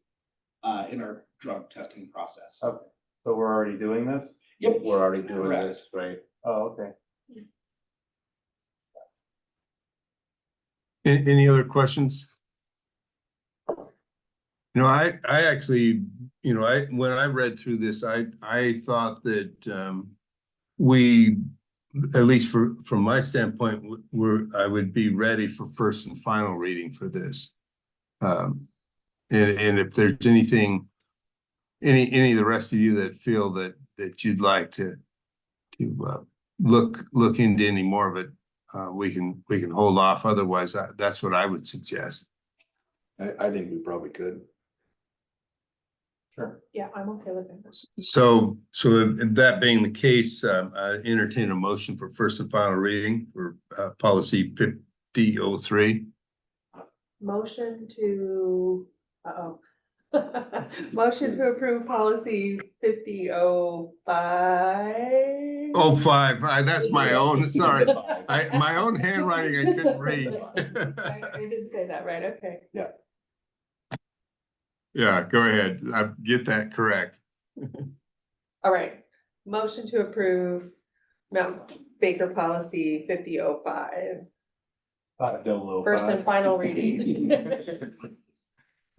in our drug testing process. Okay. So we're already doing this? Yep. We're already doing Correct. this, right? Oh, okay. Any other questions? You know, I actually, you know, when I read through this, I thought that we, at least from my standpoint, I would be ready for first and final reading for this. And if there's anything, any of the rest of you that feel that you'd like to look into any more of it, we can hold off. Otherwise, that's what I would suggest. I think we probably could. Sure. Yeah, I'm okay with it. So that being the case, I entertain a motion for first and final reading for policy 5003. Motion to, motion to approve policy 5005. 05, that's my own, sorry. My own handwriting, I couldn't read. I didn't say that right, okay. Yeah, go ahead. Get that correct. All right, motion to approve Mount Baker policy 5005, first and final reading.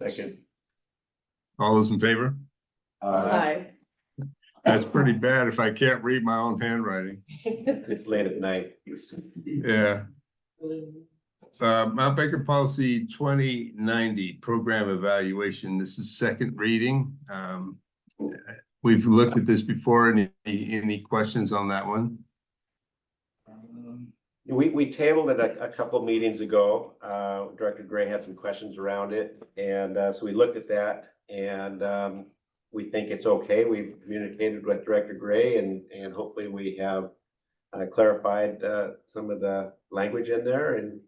Second. All those in favor? Aye. That's pretty bad if I can't read my own handwriting. It's late at night. Yeah. Mount Baker Policy 2090, Program Evaluation. This is second reading. We've looked at this before. Any questions on that one? We tabled it a couple of meetings ago. Director Gray had some questions around it, and so we looked at that, and we think it's okay. We've communicated with Director Gray, and hopefully we have clarified some of the language in there, and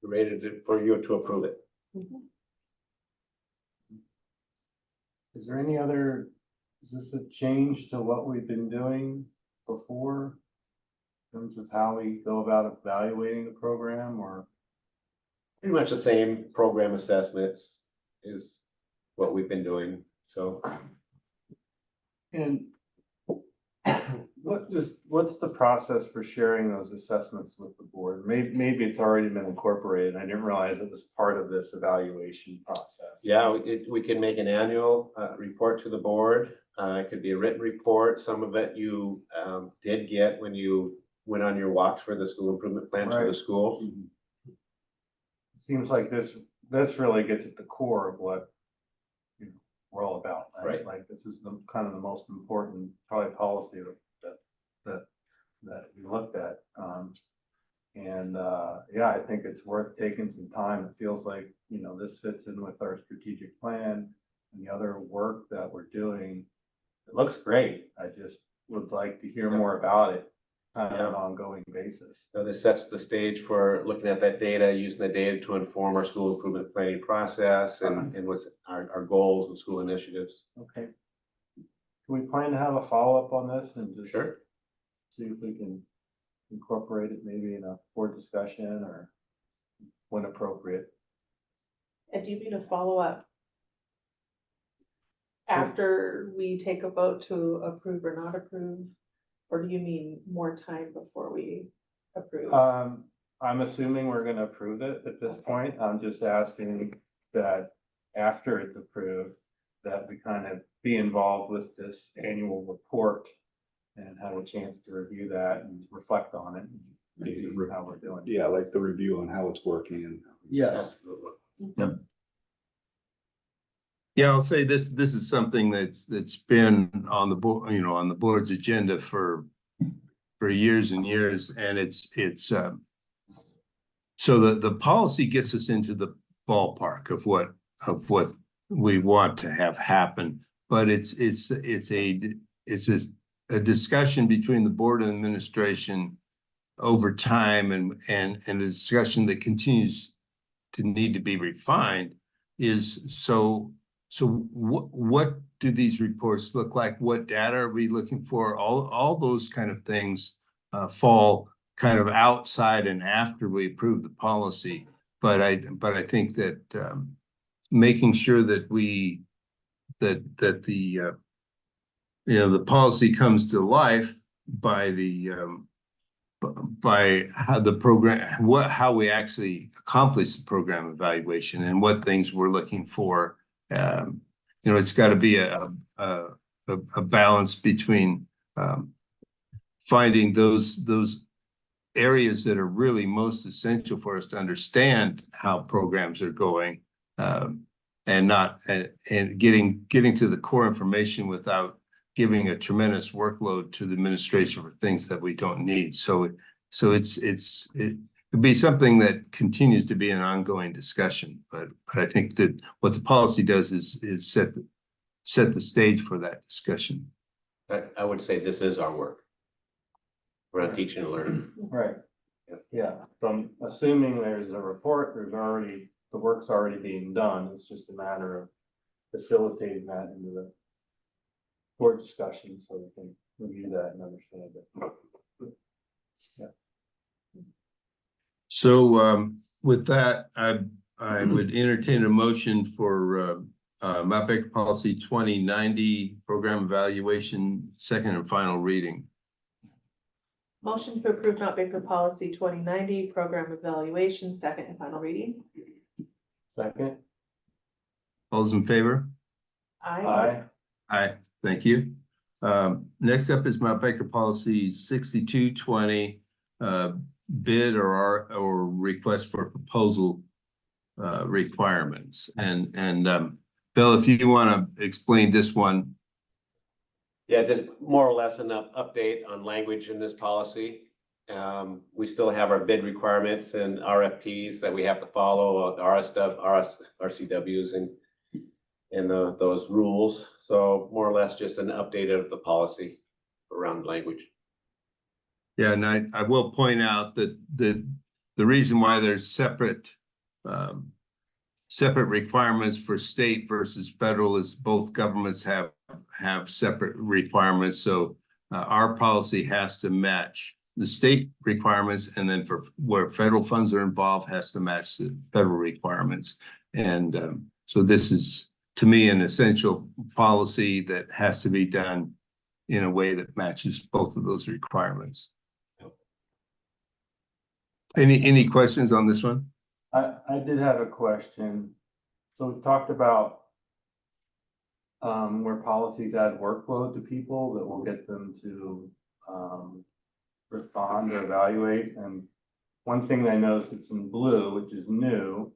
ready for you to approve it. Is there any other, is this a change to what we've been doing before? In terms of how we go about evaluating the program, or? Pretty much the same program assessments is what we've been doing, so. And what's the process for sharing those assessments with the board? Maybe it's already been incorporated. I didn't realize it was part of this evaluation process. Yeah, we can make an annual report to the board. It could be a written report. Some of it you did get when you went on your walks for the school improvement plan to the Right. school. Seems like this really gets at the core of what we're all about, right? Like this is the kind of the most important probably policy that we looked at. Yeah, I think it's worth taking some time. It feels like, this fits in with our strategic plan and the other work that we're doing. It looks great. I just would like to hear more about it on an ongoing basis. So this sets the stage for looking at that data, using the data to inform our school improvement planning process and what's our goals and school initiatives. Okay. Do we plan to have a follow-up on this and just Sure. see if we can incorporate it maybe in a board discussion or when appropriate? And do you mean a follow-up after we take a vote to approve or not approve? Or do you mean more time before we approve? I'm assuming we're gonna approve it at this point. I'm just asking that after it's approved, that we kind of be involved with this annual report and have a chance to review that and reflect on it and see how we're doing. Yeah, like the review on how it's working and. Yes. Yeah, I'll say this is something that's been on the board, on the board's agenda for years and years, and it's so the policy gets us into the ballpark of what we want to have happen, but it's a discussion between the board and administration over time, and a discussion that continues to need to be refined. So what do these reports look like? What data are we looking for? All those kind of things fall kind of outside and after we approve the policy. But I think that making sure that we that the the policy comes to life by by how the program, how we actually accomplish the program evaluation and what things we're looking for. It's got to be a balance between finding those areas that are really most essential for us to understand how programs are going, and not and getting to the core information without giving a tremendous workload to the administration for things that we don't need. So it would be something that continues to be an ongoing discussion. But I think that what the policy does is set the stage for that discussion. I would say this is our work. We're not teaching and learning. Right. Yeah, so I'm assuming there's a report, the work's already being done, it's just a matter of facilitating that into the board discussion so we can review that and understand it. So with that, I would entertain a motion for Mount Baker Policy 2090 Program Evaluation, second and final reading. Motion to approve Mount Baker Policy 2090 Program Evaluation, second and final reading. Second. All those in favor? Aye. Aye, thank you. Next up is Mount Baker Policy 6220, bid or request for proposal requirements. And Bill, if you want to explain this one. Yeah, just more or less an update on language in this policy. We still have our bid requirements and RFPs that we have to follow, RCWs and those rules. So more or less just an update of the policy around language. Yeah, and I will point out that the reason why there's separate requirements for state versus federal is both governments have separate requirements. So our policy has to match the state requirements, and then for where federal funds are involved has to match the federal requirements. And so this is, to me, an essential policy that has to be done in a way that matches both of those requirements. Any questions on this one? I did have a question. So we've talked about where policies add workload to people that will get them to respond or evaluate. And one thing I noticed that's in blue, which is new,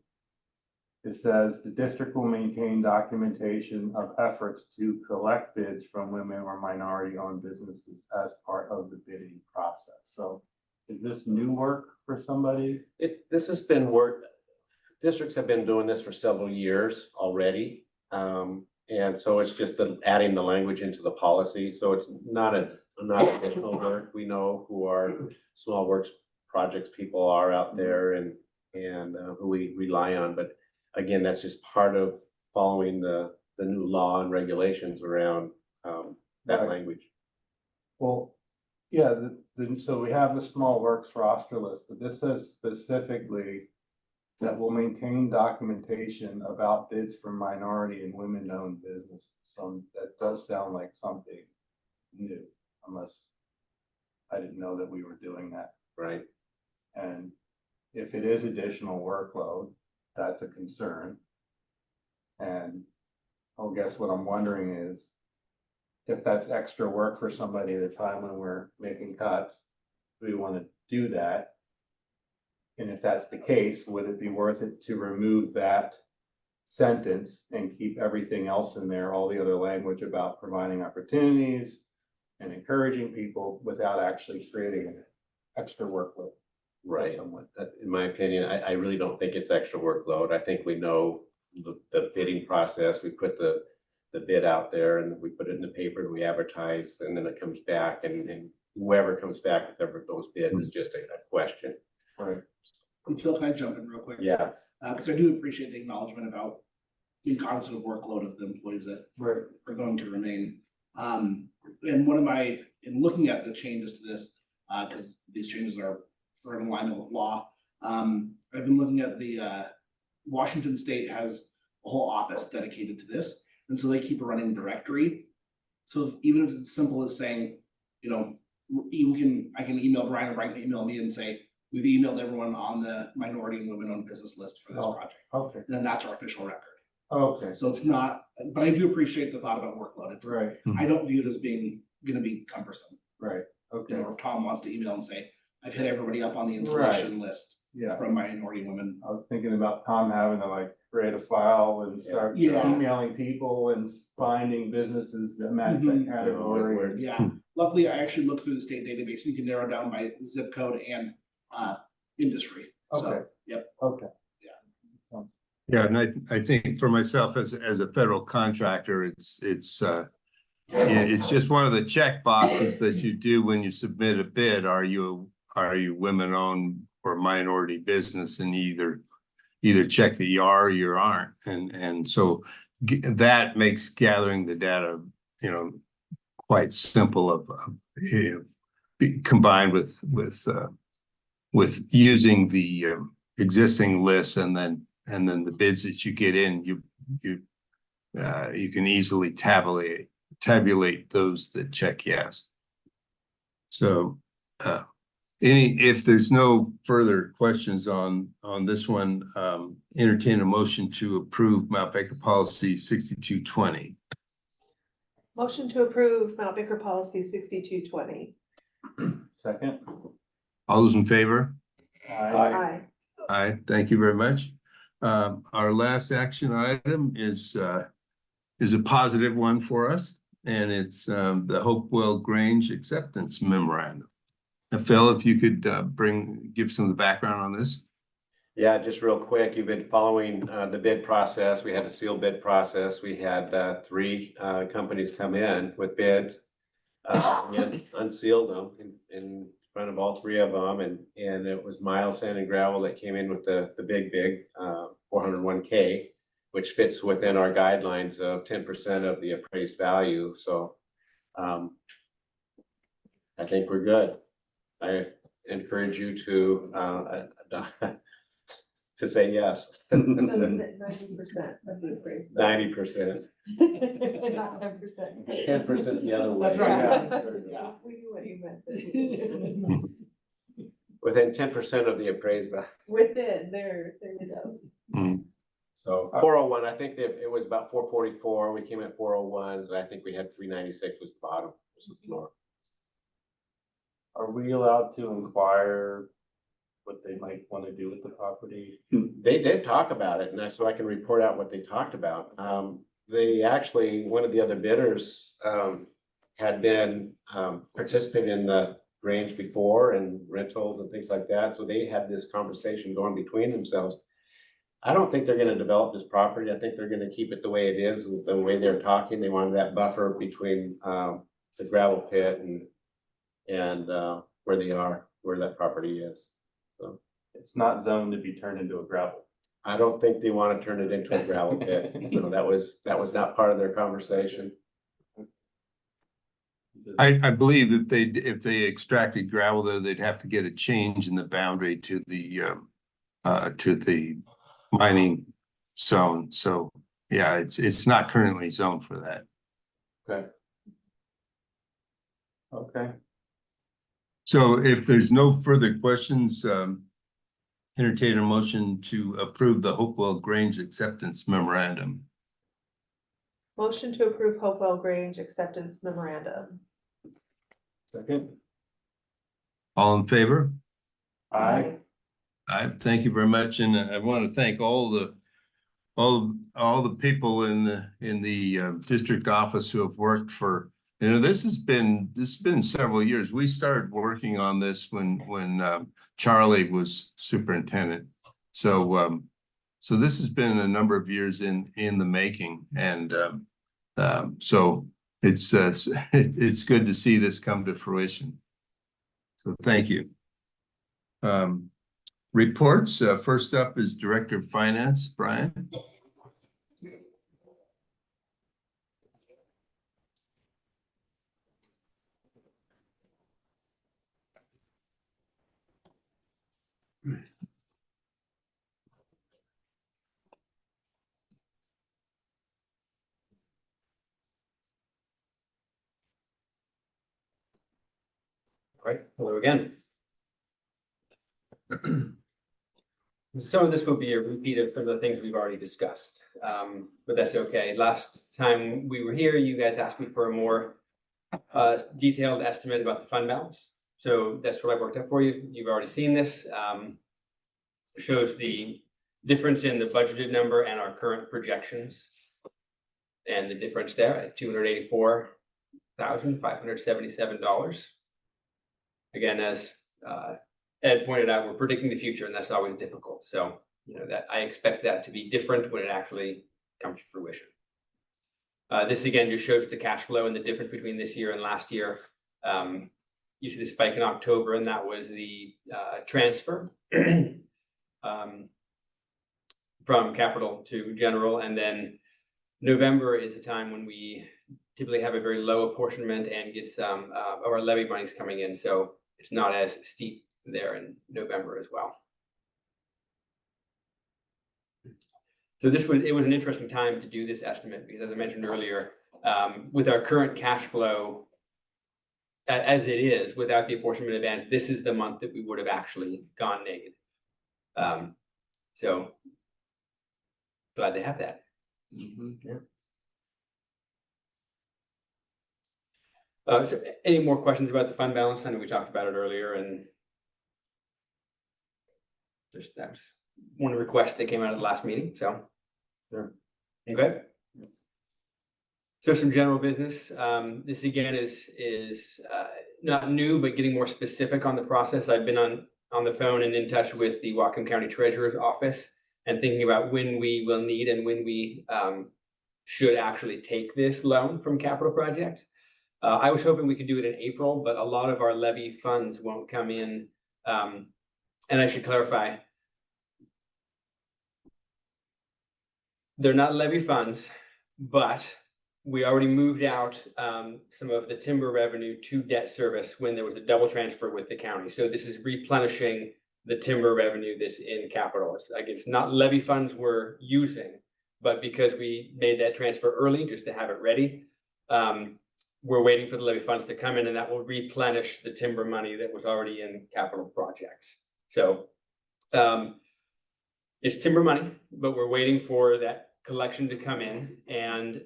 it says the district will maintain documentation of efforts to collect bids from women or minority-owned businesses as part of the bidding process. So is this new work for somebody? This has been work. Districts have been doing this for several years already. And so it's just adding the language into the policy. So it's not additional work. We know who our small works projects people are out there and who we rely on. But again, that's just part of following the new law and regulations around that language. Well, yeah, so we have the small works roster list, but this says specifically that will maintain documentation about bids for minority and women-owned businesses. So that does sound like something new, unless I didn't know that we were doing that. Right. And if it is additional workload, that's a concern. And I guess what I'm wondering is, if that's extra work for somebody at a time when we're making cuts, do we want to do that? And if that's the case, would it be worth it to remove that sentence and keep everything else in there, all the other language about providing opportunities and encouraging people without actually creating an extra workload? Right. In my opinion, I really don't think it's extra workload. I think we know the bidding process. We put the bid out there and we put it in the paper, we advertise, and then it comes back, and whoever comes back with those bids is just a question. Right. And Phil, can I jump in real quick? Yeah. Because I do appreciate the acknowledgement about being cognizant of workload of the employees that are going to remain. And in looking at the changes to this, because these changes are in alignment with law, I've been looking at the Washington State has a whole office dedicated to this. and so they keep a running directory. So even if it's as simple as saying, you know, I can email Brian, or Brian can email me and say, we've emailed everyone on the minority and women-owned business list for this project. Okay, And then that's our official record. okay, So it's not, but I do appreciate the thought about workload. It's, right, I don't view it as being, gonna be cumbersome. right, You okay, know, if Tom wants to email and say, I've hit everybody up on the installation list yeah. from minority women. I was thinking about Tom having to like create a file and start Yeah. emailing people and finding businesses that match that Mhm. category. Yeah, luckily I actually looked through the state database, you can narrow down by zip code and industry. So, Okay. yep. Okay. Yeah. Sounds- Yeah, and I think for myself as a federal contractor, it's just one of the check boxes that you do when you submit a bid. Are you women-owned or minority business, and either check that you are or you aren't, and so that makes gathering the data, you know, quite simple you know, combined with using the existing lists, and then the bids that you get in, you can easily tabulate those that check yes. So if there's no further questions on this one, entertain a motion to approve Mount Baker Policy 6220. Motion to approve Mount Baker Policy 6220. Second. All those in favor? Aye. Aye, thank you very much. Our last action item is a positive one for us, and it's the Hopewell Grange Acceptance Memorandum. And Phil, if you could give some of the background on this. Yeah, just real quick, you've been following the bid process. We had a sealed bid process. We had 3 companies come in with bids. And unsealed them in front of all 3 of them, and it was Miles Sand and Gravel that came in with the big 401K, which fits within our guidelines of 10% of the appraised value. So I think we're good. I encourage you to say yes. 90% of the appraised. 90%. Not 10%. 10% the other way. That's right, Yeah. We knew what you meant. Within 10% of the appraised value. Within, there it goes. So 401, I think that it was about 444. We came at 401s. I think we had 396 was the bottom, was the floor. Are we allowed to inquire what they might want to do with the property? They did talk about it, and so I can report out what they talked about. They actually, one of the other bidders had been participating in the Grange before and rentals and things like that. So they had this conversation going between themselves. I don't think they're going to develop this property. I think they're going to keep it the way it is, the way they're talking. They wanted that buffer between the gravel pit and where they are, where that property is. So It's not zoned to be turned into a gravel. I don't think they want to turn it into a gravel pit. No, that was not part of their conversation. I believe if they extracted gravel there, they'd have to get a change in the boundary to the mining zone. So yeah, it's not currently zoned for that. Okay. Okay. So if there's no further questions, entertain a motion to approve the Hopewell Grange Acceptance Memorandum. Motion to approve Hopewell Grange Acceptance Memorandum. Second. All in favor? Aye. Thank you very much, and I want to thank all the people in the district office who have worked for. You know, this has been several years. We started working on this when Charlie was superintendent. So so this has been a number of years in the making, and so it's good to see this come to fruition. So thank you. Reports. First up is Director of Finance, Brian. All right, hello again. Some of this will be a repeat of some of the things we've already discussed, but that's okay. Last time we were here, you guys asked me for a more detailed estimate about the fund balance. So that's what I worked up for you. You've already seen this. Shows the difference in the budgeted number and our current projections. And the difference there at $284,577. Again, as Ed pointed out, we're predicting the future, and that's always difficult. So, you know, that I expect that to be different when it actually comes to fruition. This again just shows the cash flow and the difference between this year and last year. You see the spike in October, and that was the transfer from capital to general, and then November is a time when we typically have a very low apportionment and get some of our levy monies coming in, so it's not as steep there in November as well. So it was an interesting time to do this estimate because, as I mentioned earlier, with our current cash flow as it is, without the apportionment advance, this is the month that we would have actually gone negative. So glad to have that. Yeah. So any more questions about the fund balance? I know we talked about it earlier, and that was one request that came out of the last meeting. So, sure. Okay. So some general business. This again is not new, but getting more specific on the process. I've been on the phone and in touch with the Whatcom County Treasurer's Office and thinking about when we will need and when we should actually take this loan from capital projects. I was hoping we could do it in April, but a lot of our levy funds won't come in. And I should clarify, they're not levy funds, but we already moved out some of the timber revenue to debt service when there was a double transfer with the county. So this is replenishing the timber revenue that's in capital. It's not levy funds we're using, but because we made that transfer early just to have it ready, we're waiting for the levy funds to come in, and that will replenish the timber money that was already in capital projects. So it's timber money, but we're waiting for that collection to come in, and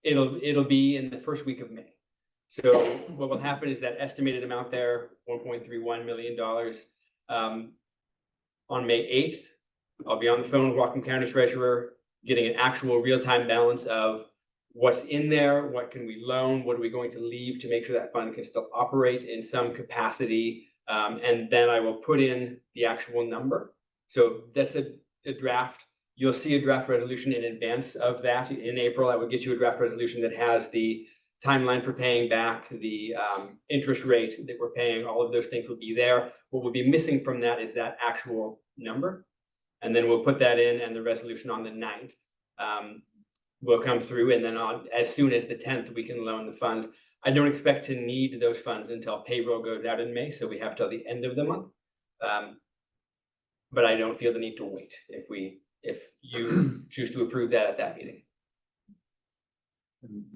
it'll be in the first week of May. So what will happen is that estimated amount there, $1.31 million, on May 8th, I'll be on the phone with Whatcom County Treasurer, getting an actual real-time balance of what's in there, what can we loan, what are we going to leave to make sure that fund can still operate in some capacity, and then I will put in the actual number. So that's a draft. You'll see a draft resolution in advance of that. In April, I would get you a draft resolution that has the timeline for paying back, the interest rate that we're paying, all of those things will be there. What will be missing from that is that actual number. And then we'll put that in, and the resolution on the 9th will come through. And then as soon as the 10th, we can loan the funds. I don't expect to need those funds until payroll goes out in May. So we have till the end of the month. But I don't feel the need to wait if you choose to approve that at that meeting.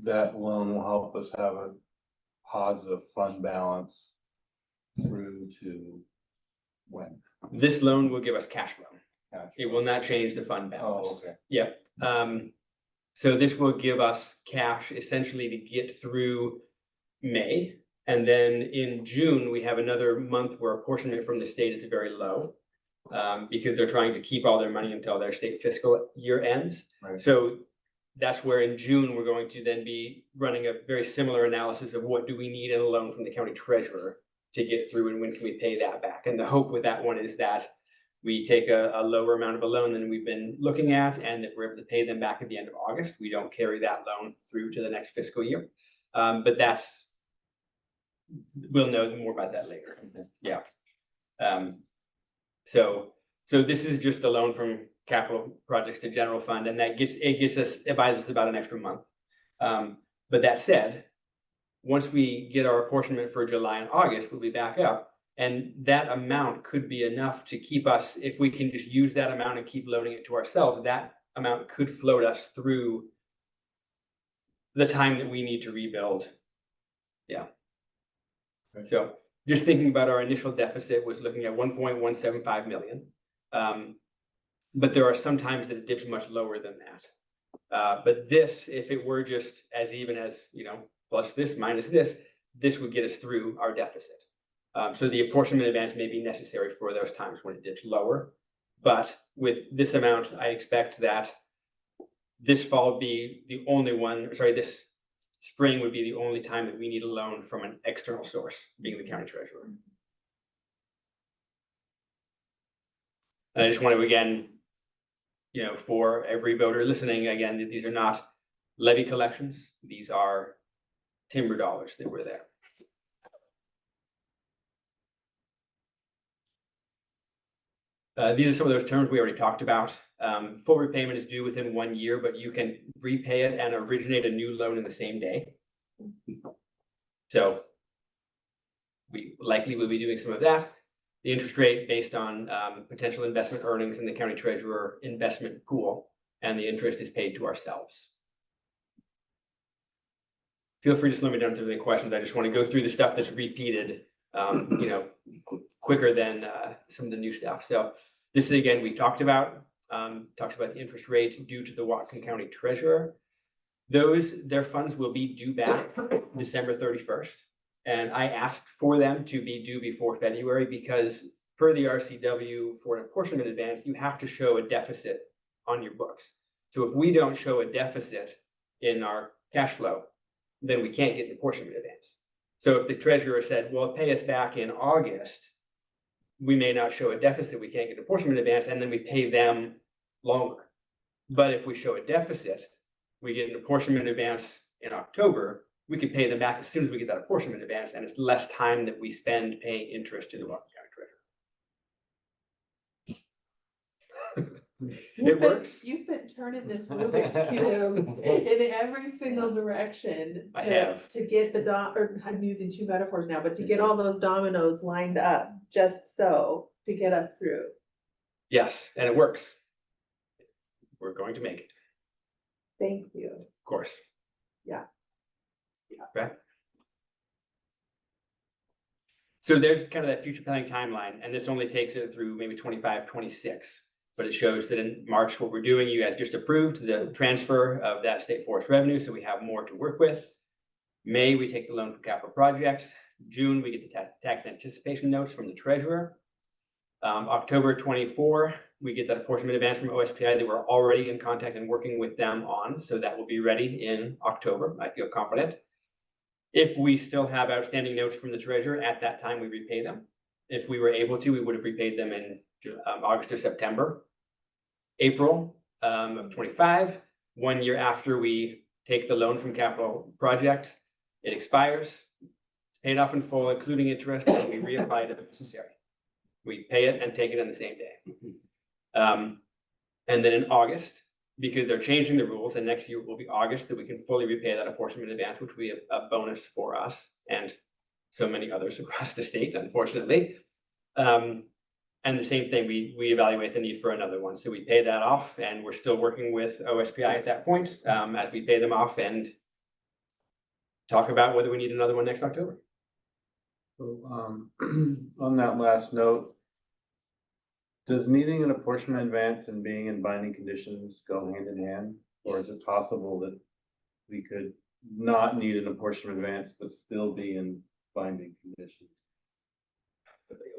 That loan will help us have a positive fund balance through to when? This loan will give us cash flow. It will not change the fund balance. Oh, okay. Yeah. So this will give us cash essentially to get through May. And then in June, we have another month where apportionment from the state is very low. Because they're trying to keep all their money until their state fiscal year ends. Right. So that's where in June, we're going to then be running a very similar analysis of what do we need in a loan from the county treasurer to get through, and when can we pay that back? And the hope with that one is that we take a lower amount of a loan than we've been looking at, and that we're able to pay them back at the end of August. We don't carry that loan through to the next fiscal year. But we'll know more about that later. Yeah. So this is just a loan from capital projects to general fund, and that it buys us about an extra month. But that said, once we get our apportionment for July and August, we'll be back up, and that amount could be enough to keep us, if we can just use that amount and keep loading it to ourselves, that amount could float us through the time that we need to rebuild. Yeah. Okay. So just thinking about our initial deficit was looking at 1.175 million. But there are some times that it dips much lower than that. But this, if it were just as even as, plus this minus this would get us through our deficit. So the apportionment advance may be necessary for those times when it dips lower. But with this amount, I expect that this fall would be the only one, this spring would be the only time that we need a loan from an external source, being the county treasurer. And I just want to, again, for every voter listening, again, that these are not levy collections. These are timber dollars that were there. These are some of those terms we already talked about. Full repayment is due within 1 year, but you can repay it and originate a new loan in the same day. So we likely will be doing some of that. The interest rate based on potential investment earnings in the county treasurer investment pool, and the interest is paid to ourselves. Feel free to slow me down if there's any questions. I just want to go through the stuff that's repeated, quicker than some of the new stuff. So this is, again, we talked about the interest rate due to the Whatcom County treasurer. Their funds will be due back December 31st. And I asked for them to be due before February because per the RCW for an apportionment advance, you have to show a deficit on your books. So if we don't show a deficit in our cash flow, then we can't get an apportionment advance. So if the treasurer said, well, pay us back in August, we may not show a deficit, we can't get an apportionment advance, and then we pay them longer. But if we show a deficit, we get an apportionment advance in October, we could pay them back as soon as we get that apportionment advance, and it's less time that we spend paying interest to the Whatcom County treasurer. It works. You've been turning this Rubik's Cube in every single direction. I have. To get I'm using two metaphors now, but to get all those dominoes lined up just so to get us through. Yes, and it works. We're going to make it, Thank you. of course. Yeah. Okay. So there's kind of that future planning timeline, and this only takes it through maybe 25, 26. But it shows that in March, what we're doing, you guys just approved the transfer of that state forest revenue, so we have more to work with. May, we take the loan from capital projects. June, we get the tax anticipation notes from the treasurer. October 24, we get that apportionment advance from OSPI that we're already in contact and working with them on, so that will be ready in October. I feel confident. If we still have outstanding notes from the treasurer, at that time we repay them. If we were able to, we would have repaid them in August or September. April of 25, 1 year after we take the loan from capital projects, it expires, it's paid off in full, including interest, and we reapply it if necessary. We pay it and take it on the same day. And then in August, because they're changing the rules, and next year will be August, that we can fully repay that apportionment advance, which will be a bonus for us and so many others across the state, unfortunately. And the same thing, we evaluate the need for another one. So we pay that off, and we're still working with OSPI at that point as we pay them off and talk about whether we need another one next October. So, on that last note, does needing an apportionment advance and being in binding conditions go hand in hand? Or is it possible that we could not need an apportionment advance, but still be in binding conditions?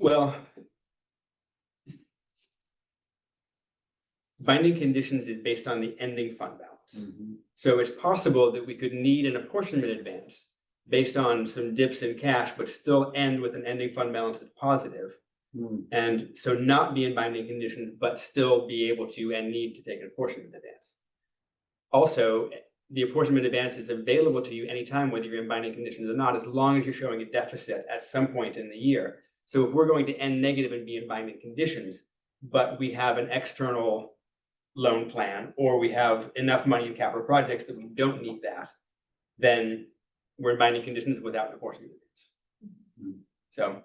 Well, binding conditions is based on the ending fund balance. So it's possible that we could need an apportionment advance based on some dips in cash, but still end with an ending fund balance that's positive. And so not be in binding conditions, but still be able to and need to take an apportionment advance. Also, the apportionment advance is available to you anytime, whether you're in binding conditions or not, as long as you're showing a deficit at some point in the year. So if we're going to end negative and be in binding conditions, but we have an external loan plan, or we have enough money in capital projects that we don't need that, then we're in binding conditions without an apportionment advance. So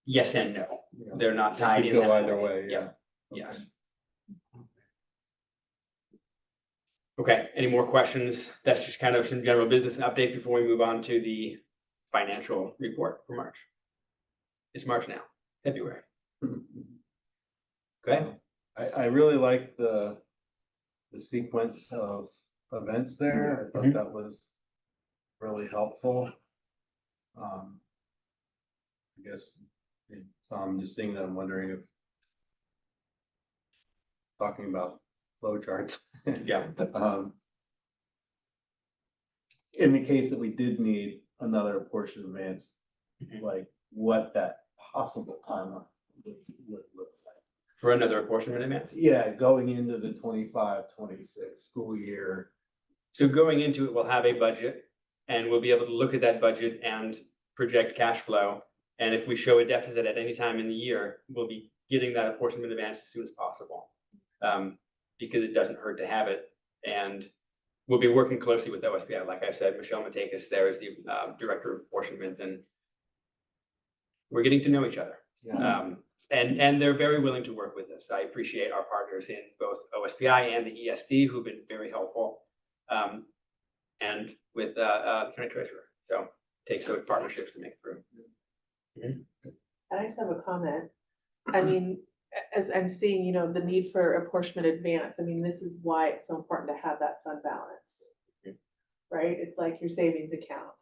yes and no, they're not tied in. Go either way. Yeah. Yes. Okay, any more questions? That's just kind of some general business update before we move on to the financial report for March. It's March now, February. Okay, I really like the sequence of events there. I thought that was really helpful. I guess, so I'm just seeing that, I'm wondering if talking about flow charts. yeah. In the case that we did need another portion of advance, like what that possible timeline would look like. For another apportionment advance. Yeah, going into the 25-26 school year. So going into it, we'll have a budget and we'll be able to look at that budget and project cash flow. And if we show a deficit at any time in the year, we'll be getting that apportionment advance as soon as possible. Because it doesn't hurt to have it. And we'll be working closely with OSPI. Like I said, Michelle Matakis there is the director of apportionment, and we're getting to know each other. Yeah. And they're very willing to work with us. I appreciate our partners in both OSPI and the ESD who've been very helpful. And with the county treasurer. So it takes those partnerships to make it through. I just have a comment. I mean, as I'm seeing, you know, the need for apportionment advance, I mean, this is why it's so important to have that fund balance. Right? It's like your savings account.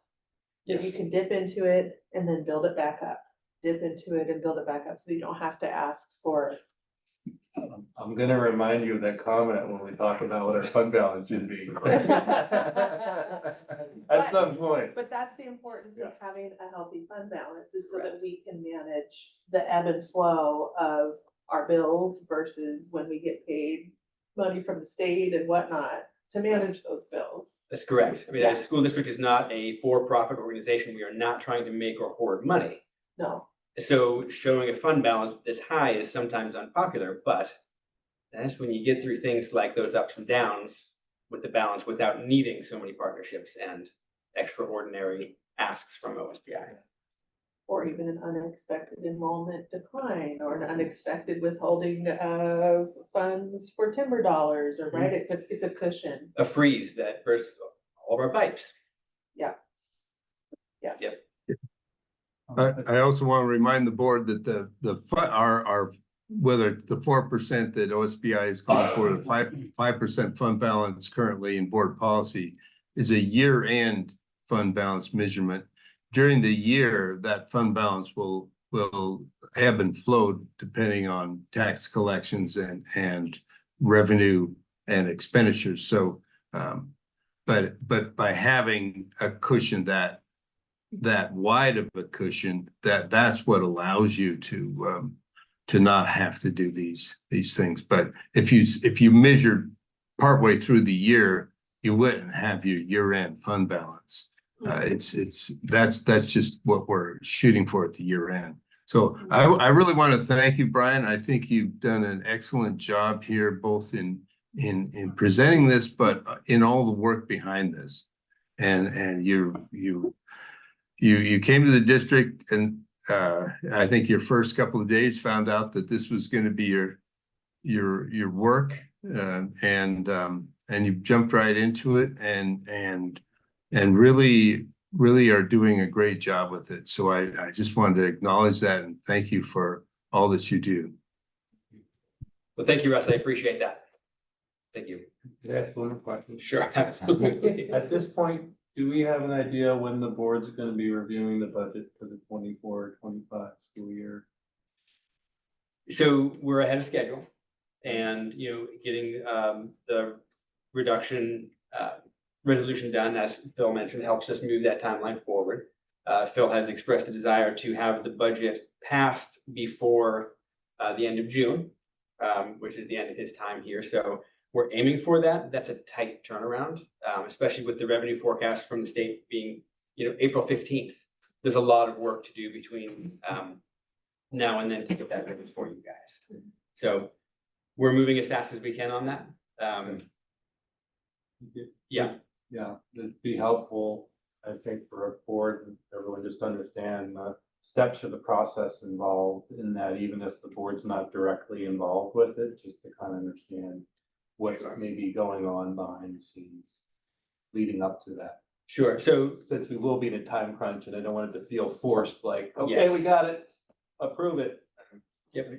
You Yes, can dip into it and then build it back up. Dip into it and build it back up, so you don't have to ask for. I'm gonna remind you of that comment when we talk about what our fund balance should be. At some point. But that's the importance of Yeah. having a healthy fund balance, is so that we can manage the ebb and flow of our bills versus when we get paid money from the state and whatnot to manage those bills. that's correct. I mean, Yeah. a school district is not a for-profit organization. We are not trying to make or hoard money. No, So showing a fund balance this high is sometimes unpopular, but that's when you get through things like those ups and downs with the balance without needing so many partnerships and extraordinary asks from OSPI. or even an unexpected enrollment decline or an unexpected withholding of funds for timber dollars, or right, it's a cushion. A freeze that bursts all of our pipes. I also want to remind the board that our whether it's the 4% that OSBI is calling for, the 5% fund balance currently in board policy is a year-end fund balance measurement. During the year, that fund balance will ebb and flow depending on tax collections and revenue and expenditures. So, but by having a cushion that wide of a cushion, that's what allows you to not have to do these things. But if you measured partway through the year, you wouldn't have your year-end fund balance. That's just what we're shooting for at the year end. So I really want to thank you, Brian. I think you've done an excellent job here, both in presenting this, but in all the work behind this. And you came to the district, and I think your first couple of days found out that this was going to be your work, and you jumped right into it, and really are doing a great job with it. So I just wanted to acknowledge that and thank you for all that you do. Well, thank you, Russ. I appreciate that. Thank you. Can I ask one more question? Sure, absolutely. At this point, do we have an idea when the board's gonna be reviewing the budget for the 24-25 school year? So we're ahead of schedule, and getting the reduction resolution done, as Phil mentioned, helps us move that timeline forward. Phil has expressed a desire to have the budget passed before the end of June, which is the end of his time here. So we're aiming for that. That's a tight turnaround, especially with the revenue forecast from the state being, April 15th. There's a lot of work to do between now and then to get that ready for you guys. So we're moving as fast as we can on that. Yeah, it'd be helpful, I think, for a board and everyone just to understand the steps of the process involved in that, even if the board's not directly involved with it, just to kind of understand what's maybe going on behind the scenes leading up to that. Sure. So Since we will be in a time crunch, and I don't want it to feel forced, like, okay, Yes. we got it. approve it. Yep.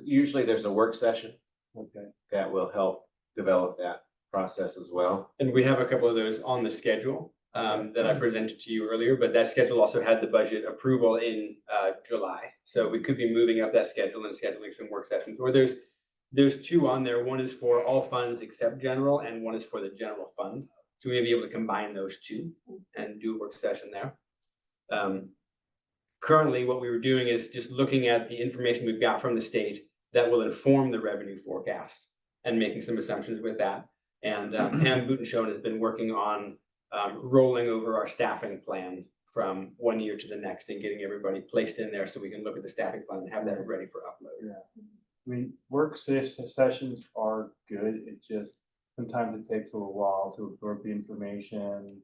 Usually there's a work session Okay. that will help develop that process as well. And we have a couple of those on the schedule that I presented to you earlier, but that schedule also had the budget approval in July. So we could be moving up that schedule and scheduling some work sessions, or there's two on there. One is for all funds except general, and one is for the general fund. So we may be able to combine those two and do a work session there. Currently, what we were doing is just looking at the information we've got from the state that will inform the revenue forecast and making some assumptions with that. And Pam Butenschon has been working on rolling over our staffing plan from one year to the next and getting everybody placed in there so we can look at the staffing plan and have that ready for upload. Yeah. I mean, work sessions are good. It just, sometimes it takes a little while to absorb the information,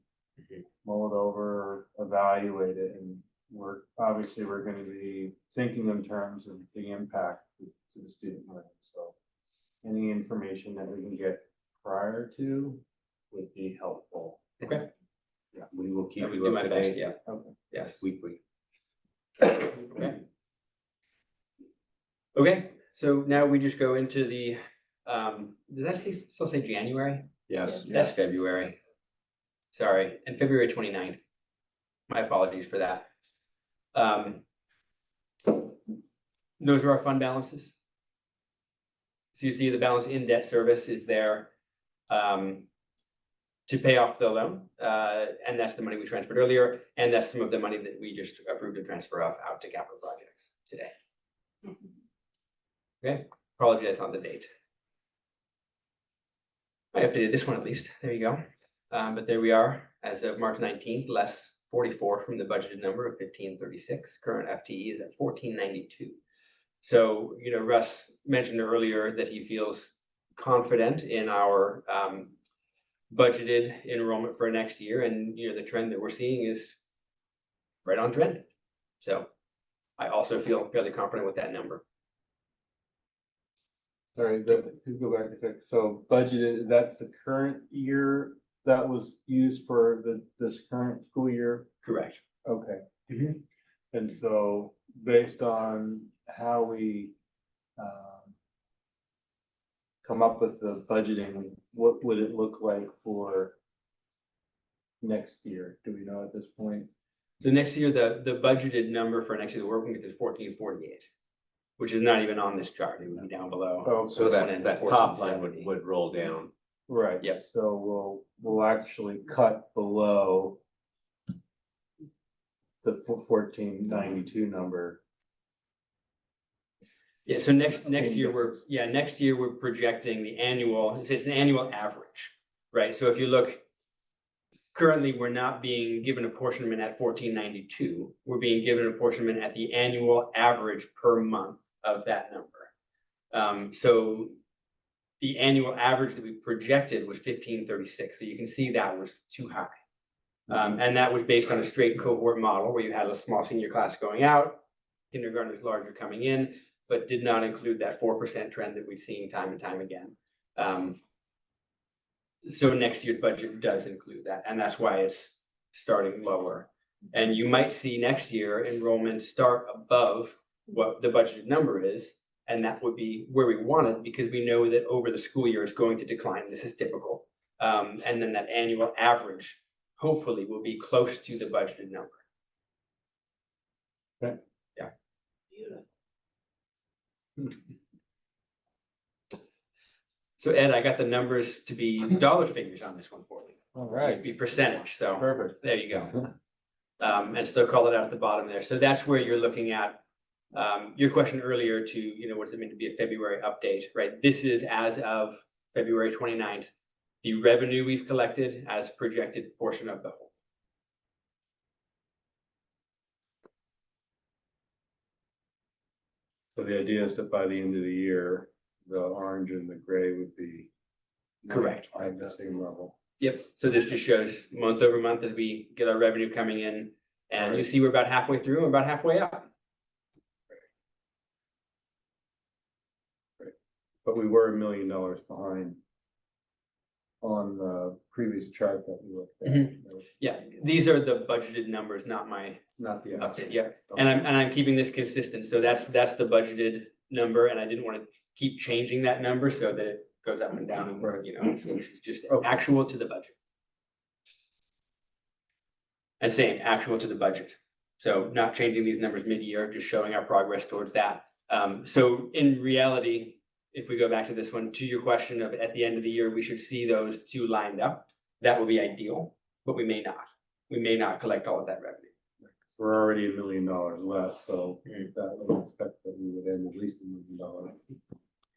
mull it over, evaluate it, and we're gonna be thinking in terms of the impact to the student learning. So any information that we can get prior to would be helpful. Okay. Yeah, we will I keep would you do up my to best, date. yeah. Okay. Yes. Weekly. Okay. Okay, so now we just go into the, does that still say January? Yes. That's February. Sorry, and February 29th. My apologies for that. Those are our fund balances. So you see the balance in debt service is there to pay off the loan. And that's the money we transferred earlier. And that's some of the money that we just approved a transfer of out to capital projects today. Okay, apologize on the date. I updated this one at least. There you go. But there we are as of March 19th, less 44 from the budgeted number of 1536. Current FTE is at 1492. So, you know, Russ mentioned earlier that he feels confident in our budgeted enrollment for next year. And, you know, the trend that we're seeing is right on trend. So I also feel fairly confident with that number. Sorry, could you go back a sec? So budgeted, that's the current year that was used for this current school year? Correct. Okay. Mhm. And so based on how we come up with the budgeting, what would it look like for next year? Do we know at this point? So next year, the budgeted number for next year, the working with is 1448, which is not even on this chart. It would be down below. Oh, So This one that ends at top line 1470. would roll down. right. Yep. So we'll actually cut below the 1492 number. Yeah, so next year we're projecting the annual, it's an annual average, right? So if you look, currently we're not being given apportionment at 1492. We're being given apportionment at the annual average per month of that number. So the annual average that we projected was 1536. So you can see that was too high. And that was based on a straight cohort model where you had a small senior class going out, kindergartners larger coming in, but did not include that 4% trend that we've seen time and time again. So next year's budget does include that, and that's why it's starting lower. And you might see next year enrollment start above what the budgeted number is, and that would be where we want it because we know that over the school year it's going to decline. This is typical. And then that annual average hopefully will be close to the budgeted number. Okay. Yeah. So Ed, I got the numbers to be dollar figures on this one for you. All It used right. to be percentage, so Perfect. there you go. And still call it out at the bottom there. So that's where you're looking at your question earlier to, you know, what does it mean to be a February update, right? This is as of February 29th, the revenue we've collected as projected portion of the whole. So the idea is that by the end of the year, the orange and the gray would be Correct. at the same level. Yep. So this just shows month over month as we get our revenue coming in, and you see we're about halfway through, we're about halfway up. But we were $1 million behind. on the previous chart that you looked at. Yeah, these are the budgeted numbers, not my Not the. update, yeah. And I'm keeping this consistent, so that's the budgeted number, and I didn't want to keep changing that number so that it goes up and down, and you know, it's just Okay. actual to the budget. And same, actual to the budget. So not changing these numbers mid-year, just showing our progress towards that. So in reality, if we go back to this one, to your question of at the end of the year, we should see those two lined up. That would be ideal, but we may not. We may not collect all of that revenue. We're already $1 million less, so that would expect that we would end at least $1 million.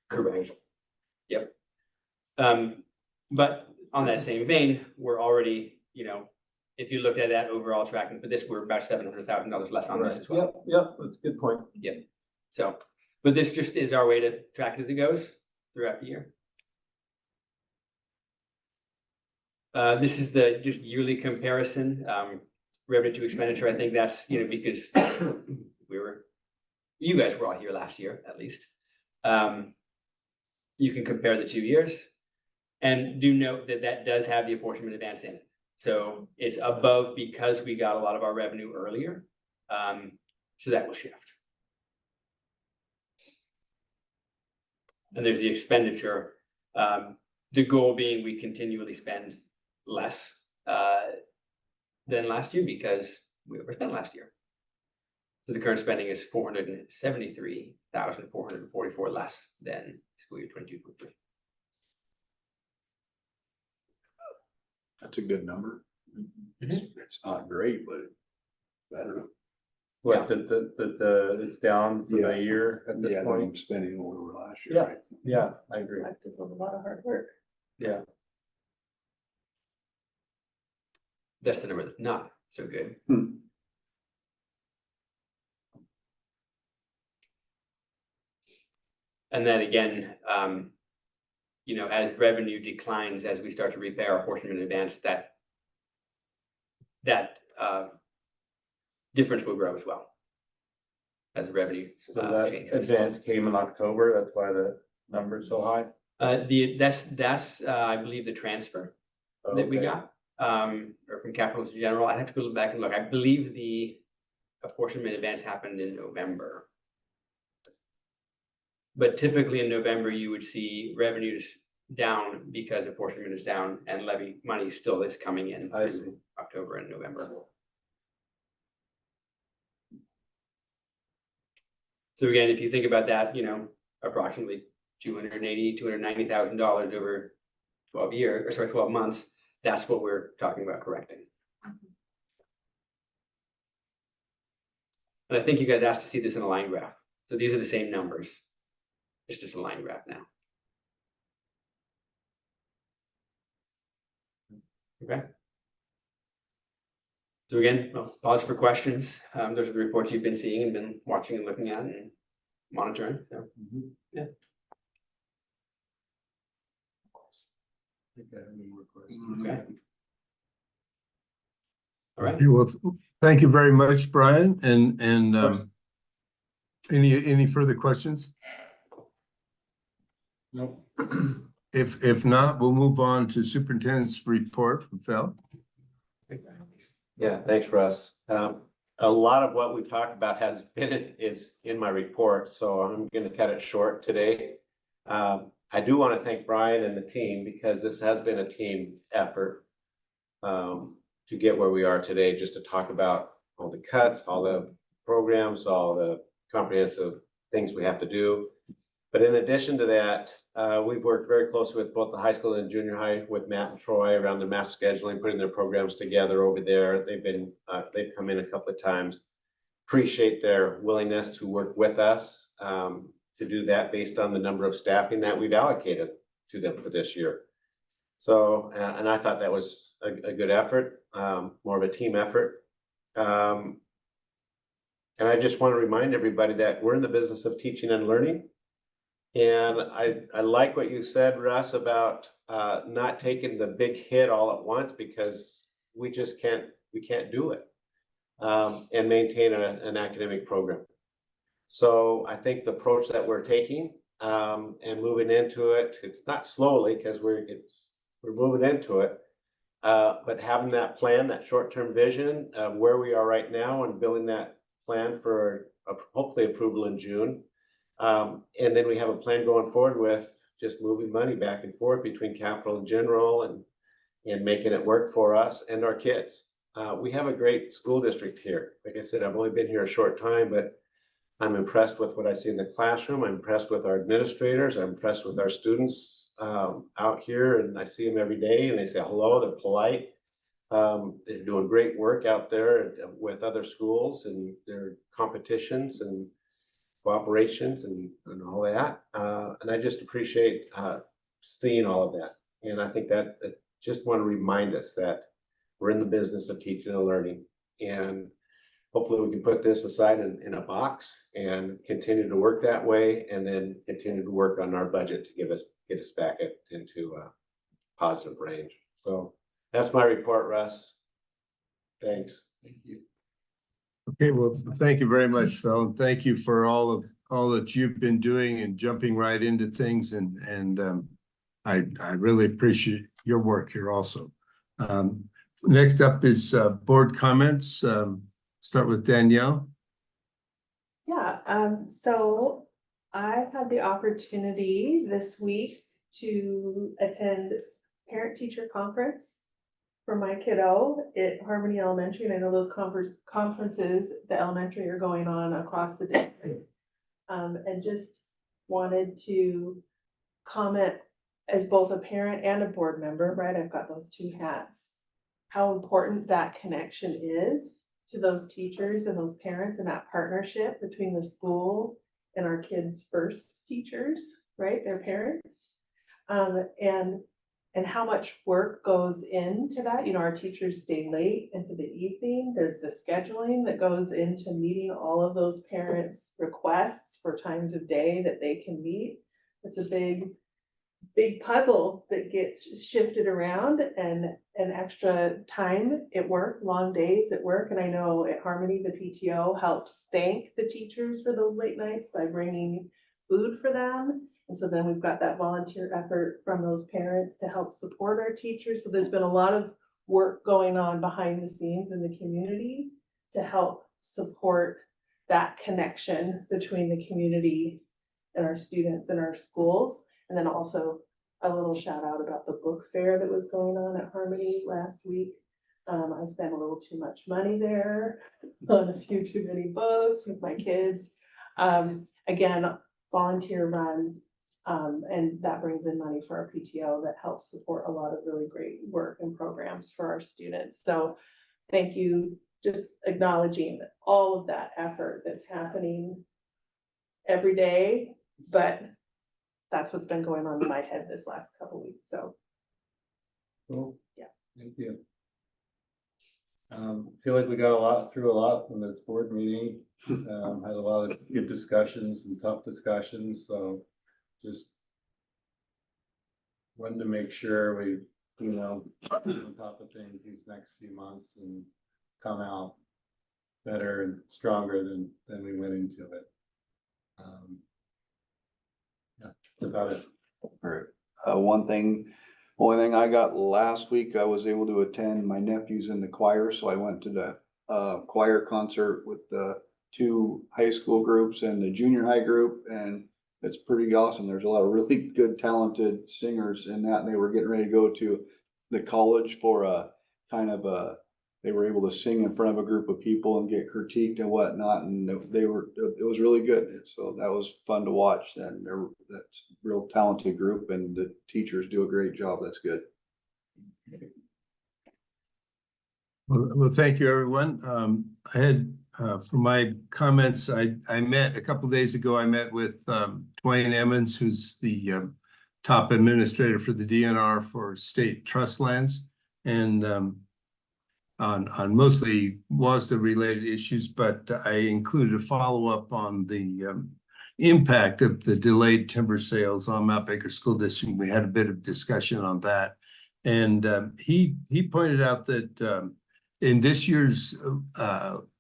Correct. Yep. But on that same vein, we're already, you know, if you look at that overall tracking for this, we're about $700,000 less on this as well. Yep, that's a good point. Yep. So, but this just is our way to track it as it goes throughout the year. This is the just yearly comparison, revenue to expenditure. I think that's, you know, because you guys were all here last year, at least. You can compare the 2 years, and do note that that does have the apportionment advance in it. So it's above because we got a lot of our revenue earlier. So that will shift. And there's the expenditure. The goal being we continually spend less than last year because we overspent last year. So the current spending is $473,444 less than fiscal year 22-23. That's a good number. It's not great, but better. What, it's down for the year at this Yeah, point? I'm spending what we were last year, Yeah. right? Yeah, I agree. Reflective of a lot of hard work. Yeah. That's the number that's not so good. And then again, you know, as revenue declines, as we start to repay our apportionment in advance, that difference will grow as well. As revenue So that changes. advance came in October, that's why the number's so high? That's I believe the transfer that we Okay. got, or from capital to general. I'd have to go back and look. I believe the apportionment advance happened in November. But typically in November, you would see revenues down because apportionment is down and levy money still is coming in I through see. October and November. So again, if you think about that, you know, approximately $290,000 over 12 months, that's what we're talking about correcting. And I think you guys asked to see this in a line graph. So these are the same numbers. It's just a line graph now. Okay. So again, I'll pause for questions. Those are the reports you've been seeing and been watching and looking at and monitoring. So, yeah. I think I have any more questions. Okay. All right. Okay, well, thank you very much, Brian, and any further questions? Nope. If not, we'll move on to superintendent's report. Phil? Yeah, thanks, Russ. A lot of what we've talked about is in my report, so I'm going to cut it short today. I do want to thank Brian and the team because this has been a team effort to get where we are today, just to talk about all the cuts, all the programs, all the comprehensive things we have to do. But in addition to that, we've worked very closely with both the high school and junior high with Matt and Troy around the mass scheduling, putting their programs together over there. They've come in a couple of times. Appreciate their willingness to work with us to do that based on the number of staffing that we've allocated to them for this year. So, and I thought that was a good effort, more of a team effort. And I just want to remind everybody that we're in the business of teaching and learning. And I like what you said, Russ, about not taking the big hit all at once because we can't do it and maintain an academic program. So I think the approach that we're taking and moving into it, it's not slowly because we're moving into it. But having that plan, that short-term vision of where we are right now and building that plan for hopefully approval in June. And then we have a plan going forward with just moving money back and forth between capital and general and making it work for us and our kids. We have a great school district here. Like I said, I've only been here a short time, but I'm impressed with what I see in the classroom. I'm impressed with our administrators. I'm impressed with our students out here, and I see them every day and they say hello, they're polite. They're doing great work out there with other schools and their competitions and cooperations and all that. And I just appreciate seeing all of that. And I think that just want to remind us that we're in the business of teaching and learning. And hopefully we can put this aside in a box and continue to work that way, and then continue to work on our budget to get us back into a positive range. So that's my report, Russ. Thanks. Thank you. Okay, well, thank you very much, Phil. And thank you for all that you've been doing and jumping right into things. And I really appreciate your work here also. Next up is board comments. Start with Danielle. Yeah, so I had the opportunity this week to attend parent-teacher conference for my kiddo at Harmony Elementary. And I know those conferences, the elementary, are going on across the district. And just wanted to comment as both a parent and a board member, right? I've got those two hats. How important that connection is to those teachers and those parents, and that partnership between the school and our kids' first teachers, right? Their parents. And how much work goes into that. You know, our teachers stay late into the evening. There's the scheduling that goes into meeting all of those parents' requests for times of day that they can meet. It's a big puzzle that gets shifted around, and an extra time at work, long days at work. And I know at Harmony, the PTO helps thank the teachers for those late nights by bringing food for them. And so then we've got that volunteer effort from those parents to help support our teachers. So there's been a lot of work going on behind the scenes in the community to help support that connection between the community and our students and our schools. And then also a little shout out about the book fair that was going on at Harmony last week. I spent a little too much money there on a few too many books with my kids. Again, volunteer run, and that brings in money for our PTO that helps support a lot of really great work and programs for our students. So thank you, just acknowledging all of that effort that's happening every day, but that's what's been going on in my head this last couple of weeks. So Cool. Yeah. Thank you. Feel like we got through a lot from this board meeting. Had a lot of good discussions and tough discussions. So just wanted to make sure we, on top of things these next few months and come out better and stronger than we went into it. Yeah, that's about it. All right. Only thing I got last week, I was able to attend. My nephew's in the choir, so I went to the choir concert with the 2 high school groups and the junior high group, and it's pretty awesome. There's a lot of really good, talented singers in that, and they were getting ready to go to the college for a kind of they were able to sing in front of a group of people and get critiqued and whatnot, and it was really good. So that was fun to watch, and that's a real talented group, and the teachers do a great job. That's good. Well, thank you, everyone. I had, for my comments, I met a couple of days ago, I met with Dwayne Emmons, who's the top administrator for the DNR for state trust lands, and on mostly WASDA related issues, but I included a follow-up on the impact of the delayed timber sales on Mount Baker School District. We had a bit of discussion on that. And he pointed out that in this year's,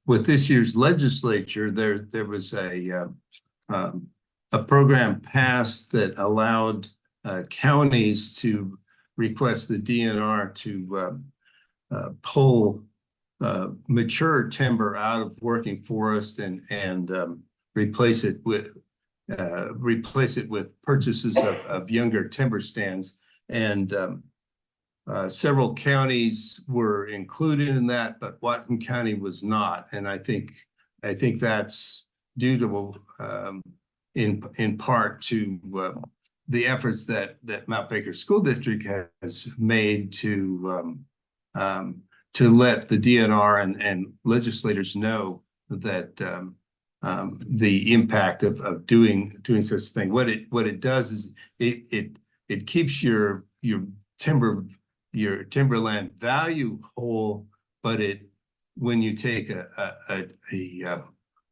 with this year's legislature, there was a program passed that allowed counties to request the DNR to pull mature timber out of working forest and replace it with purchases of younger timber stands. And several counties were included in that, but Whatcom County was not. And I think that's due to in part to the efforts that Mount Baker School District has made to let the DNR and legislators know that the impact of doing such a thing. What it does is it keeps your timberland value whole, but when you take a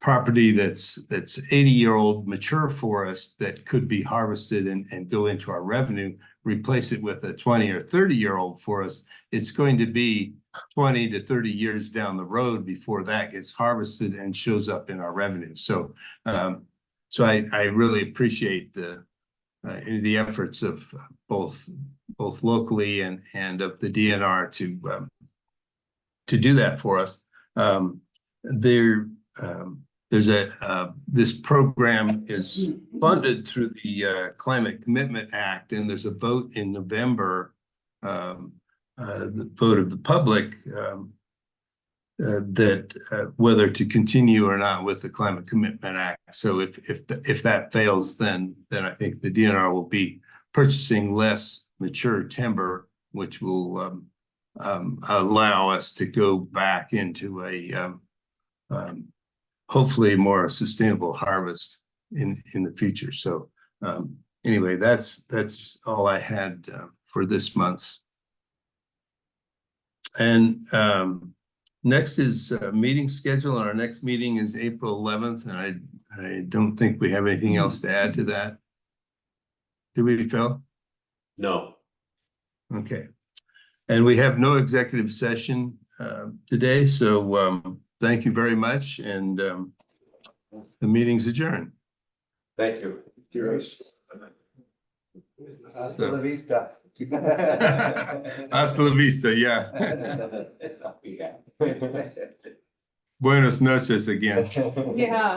property that's 80-year-old mature forest that could be harvested and go into our revenue, replace it with a 20 or 30-year-old forest, it's going to be 20 to 30 years down the road before that gets harvested and shows up in our revenue. So I really appreciate the efforts of both locally and of the DNR to do that for us. This program is funded through the Climate Commitment Act, and there's a vote in November, the vote of the public, that whether to continue or not with the Climate Commitment Act. So if that fails, then I think the DNR will be purchasing less mature timber, which will allow us to go back into a hopefully more sustainable harvest in the future. So anyway, that's all I had for this month's. And next is meeting schedule. Our next meeting is April 11th, and I don't think we have anything else to add to that. Do we, Phil? No. Okay. And we have no executive session today, so thank you very much, and the meeting's adjourned. Thank you. Hasta la vista. Hasta la vista, yeah. Buenas noches again. Yeah.